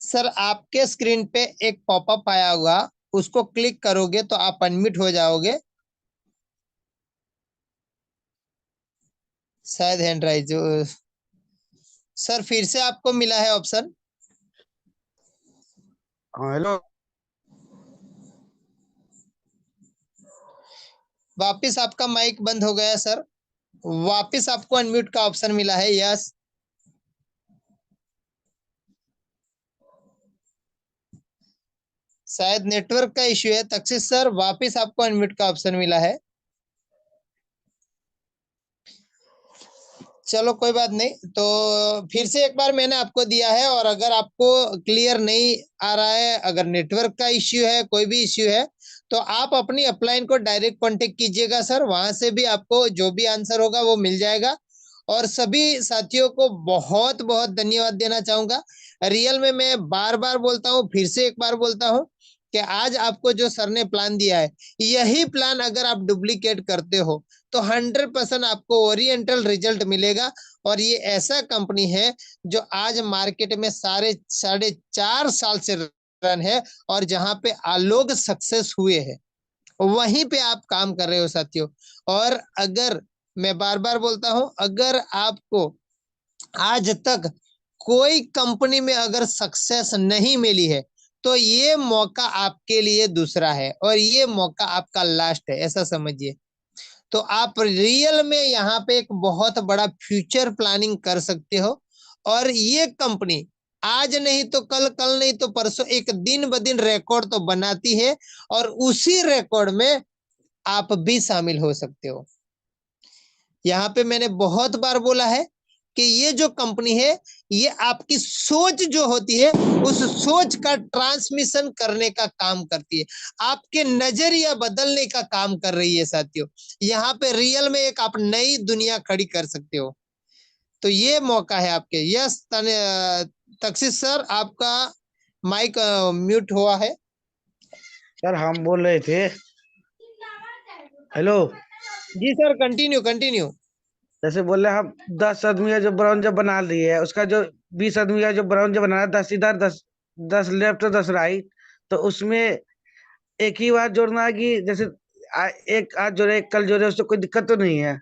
सर आपके स्क्रीन पे एक पॉपअप आया हुआ, उसको क्लिक करोगे तो आप अनम्यूट हो जाओगे। शायद हैंड राइज जो सर, फिर से आपको मिला है ऑप्शन। हाँ हेलो। वापिस आपका माइक बंद हो गया सर, वापिस आपको अनम्यूट का ऑप्शन मिला है, यस। शायद नेटवर्क का इश्यू है। तक्षिश सर वापस आपको अनम्यूट का ऑप्शन मिला है। चलो कोई बात नहीं, तो फिर से एक बार मैंने आपको दिया है, और अगर आपको क्लियर नहीं आ रहा है, अगर नेटवर्क का इश्यू है, कोई भी इश्यू है, तो आप अपनी अपलाइन को डायरेक्ट कांटेक्ट कीजिएगा सर, वहां से भी आपको जो भी आंसर होगा वो मिल जाएगा। और सभी साथियों को बहुत बहुत धन्यवाद देना चाहूंगा। रियल में मैं बार बार बोलता हूँ, फिर से एक बार बोलता हूँ कि आज आपको जो सर ने प्लान दिया है, यही प्लान अगर आप डुप्लीकेट करते हो तो 100% आपको ओरिएंटल रिजल्ट मिलेगा। और ये ऐसा कंपनी है जो आज मार्केट में साढ़े 4 साल से रन है, और जहां पे लोग सक्सेस हुए हैं वहीं पे आप काम कर रहे हो साथियों। और अगर मैं बार बार बोलता हूं, अगर आपको आज तक कोई कंपनी में अगर सक्सेस नहीं मिली है, तो ये मौका आपके लिए दूसरा है, और ये मौका आपका लास्ट है, ऐसा समझिए। तो आप रियल में यहाँ पे एक बहुत बड़ा फ्यूचर प्लानिंग कर सकते हो। और ये कंपनी आज नहीं तो कल, कल नहीं तो परसों, एक दिन ब दिन रिकॉर्ड तो बनाती है, और उसी रिकॉर्ड में आप भी शामिल हो सकते हो। यहाँ पे मैंने बहुत बार बोला है कि ये जो कंपनी है, ये आपकी सोच जो होती है, उस सोच का ट्रांसमिशन करने का काम करती है, आपके नजरिया बदलने का काम कर रही है साथियों। यहाँ पे रियल में एक आप नई दुनिया खड़ी कर सकते हो। तो ये मौका है आपके। यस तक्षिश सर, आपका माइक म्यूट हुआ है। सर हम बोल रहे थे, हेलो, जी सर, कंटिन्यू कंटिन्यू। जैसे बोले हम 10 आदमी का जो ब्राउन जब बना लिए है, उसका जो 20 आदमी का जो ब्राउन जब बनाना है, 10 इधर 10 लेफ्ट 10 राइट, तो उसमें एक ही बार जोड़ना है कि जैसे एक आज जोड़े एक कल जोड़े, उससे कोई दिक्कत तो नहीं है?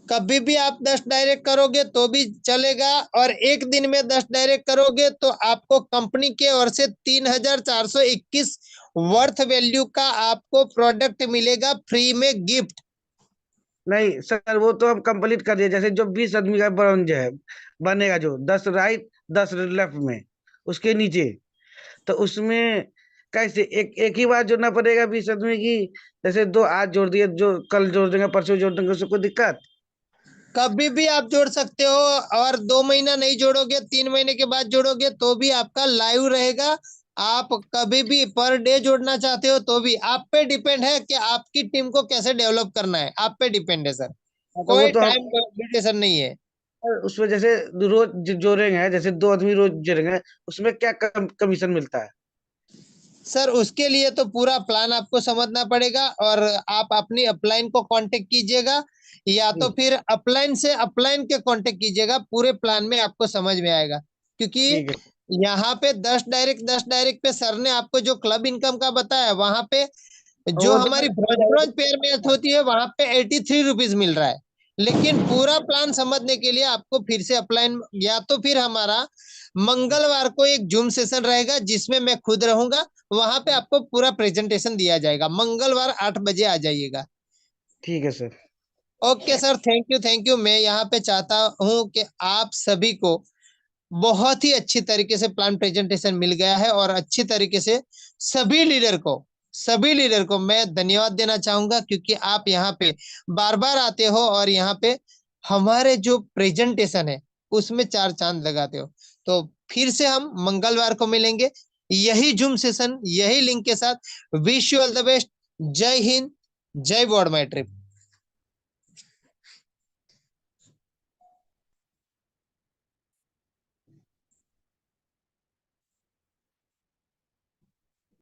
कभी भी आप 10 डायरेक्ट करोगे तो भी चलेगा, और एक दिन में 10 डायरेक्ट करोगे तो आपको कंपनी के ओर से 3421 वर्थ वैल्यू का आपको प्रोडक्ट मिलेगा फ्री में गिफ्ट। नहीं सर, वो तो हम कंप्लीट कर दिए। जैसे जो 20 आदमी का ब्राउन जो है बनेगा, जो 10 राइट 10 लेफ्ट में, उसके नीचे, तो उसमें कैसे एक एक ही बार जोड़ना पड़ेगा 20 आदमी की? जैसे दो आज जोड़ दिए, जो कल जोड़ देंगे परसों जोड़ देंगे, उससे कोई दिक्कत? कभी भी आप जोड़ सकते हो, और 2 महीना नहीं जोड़ोगे, 3 महीने के बाद जोड़ोगे तो भी आपका लाइव रहेगा। आप कभी भी पर डे जोड़ना चाहते हो तो भी आप पे डिपेंड है कि आपकी टीम को कैसे डेवलप करना है, आप पे डिपेंड है सर। तो वो कोई तो हम टाइम लिमिटेशन नहीं है। उसमें जैसे रोज जोड़ेंगे, जैसे 2 आदमी रोज जोड़ेंगे, उसमें क्या कमीशन मिलता है? सर उसके लिए तो पूरा प्लान आपको समझना पड़ेगा, और आप अपनी अपलाइन को कांटेक्ट कीजिएगा, या तो फिर अपलाइन से अपलाइन के कांटेक्ट कीजिएगा, पूरे प्लान में आपको समझ में आएगा। क्योंकि ठीक है। यहाँ पे 10 डायरेक्ट पे सर ने आपको जो क्लब इनकम का बताया, वहां पे जो वो तो हमारी ब्रॉन्ज ब्रॉन्ज पेयर मैच होती है वहां पे 83 रुपीज मिल रहा है। लेकिन पूरा प्लान समझने के लिए आपको फिर से अपलाइन, या तो फिर हमारा मंगलवार को एक जूम सेशन रहेगा जिसमें मैं खुद रहूंगा, वहां पे आपको पूरा प्रेजेंटेशन दिया जाएगा। मंगलवार 8 बजे आ जाइएगा। ठीक है sir. Okay sir, thank you thank you. मैं यहाँ पे चाहता हूँ कि आप सभी को बहुत ही अच्छी तरीके से प्लान प्रेजेंटेशन मिल गया है, और अच्छी तरीके से सभी लीडर को मैं धन्यवाद देना चाहूंगा, क्योंकि आप यहाँ पे बार बार आते हो, और यहाँ पे हमारे जो प्रेजेंटेशन है उसमें 4 चांद लगाते हो। तो फिर से हम मंगलवार को मिलेंगे, यही जूम सेशन, यही लिंक के साथ। Wish you all the best. जय हिंद, जय गॉड माई ट्रिप।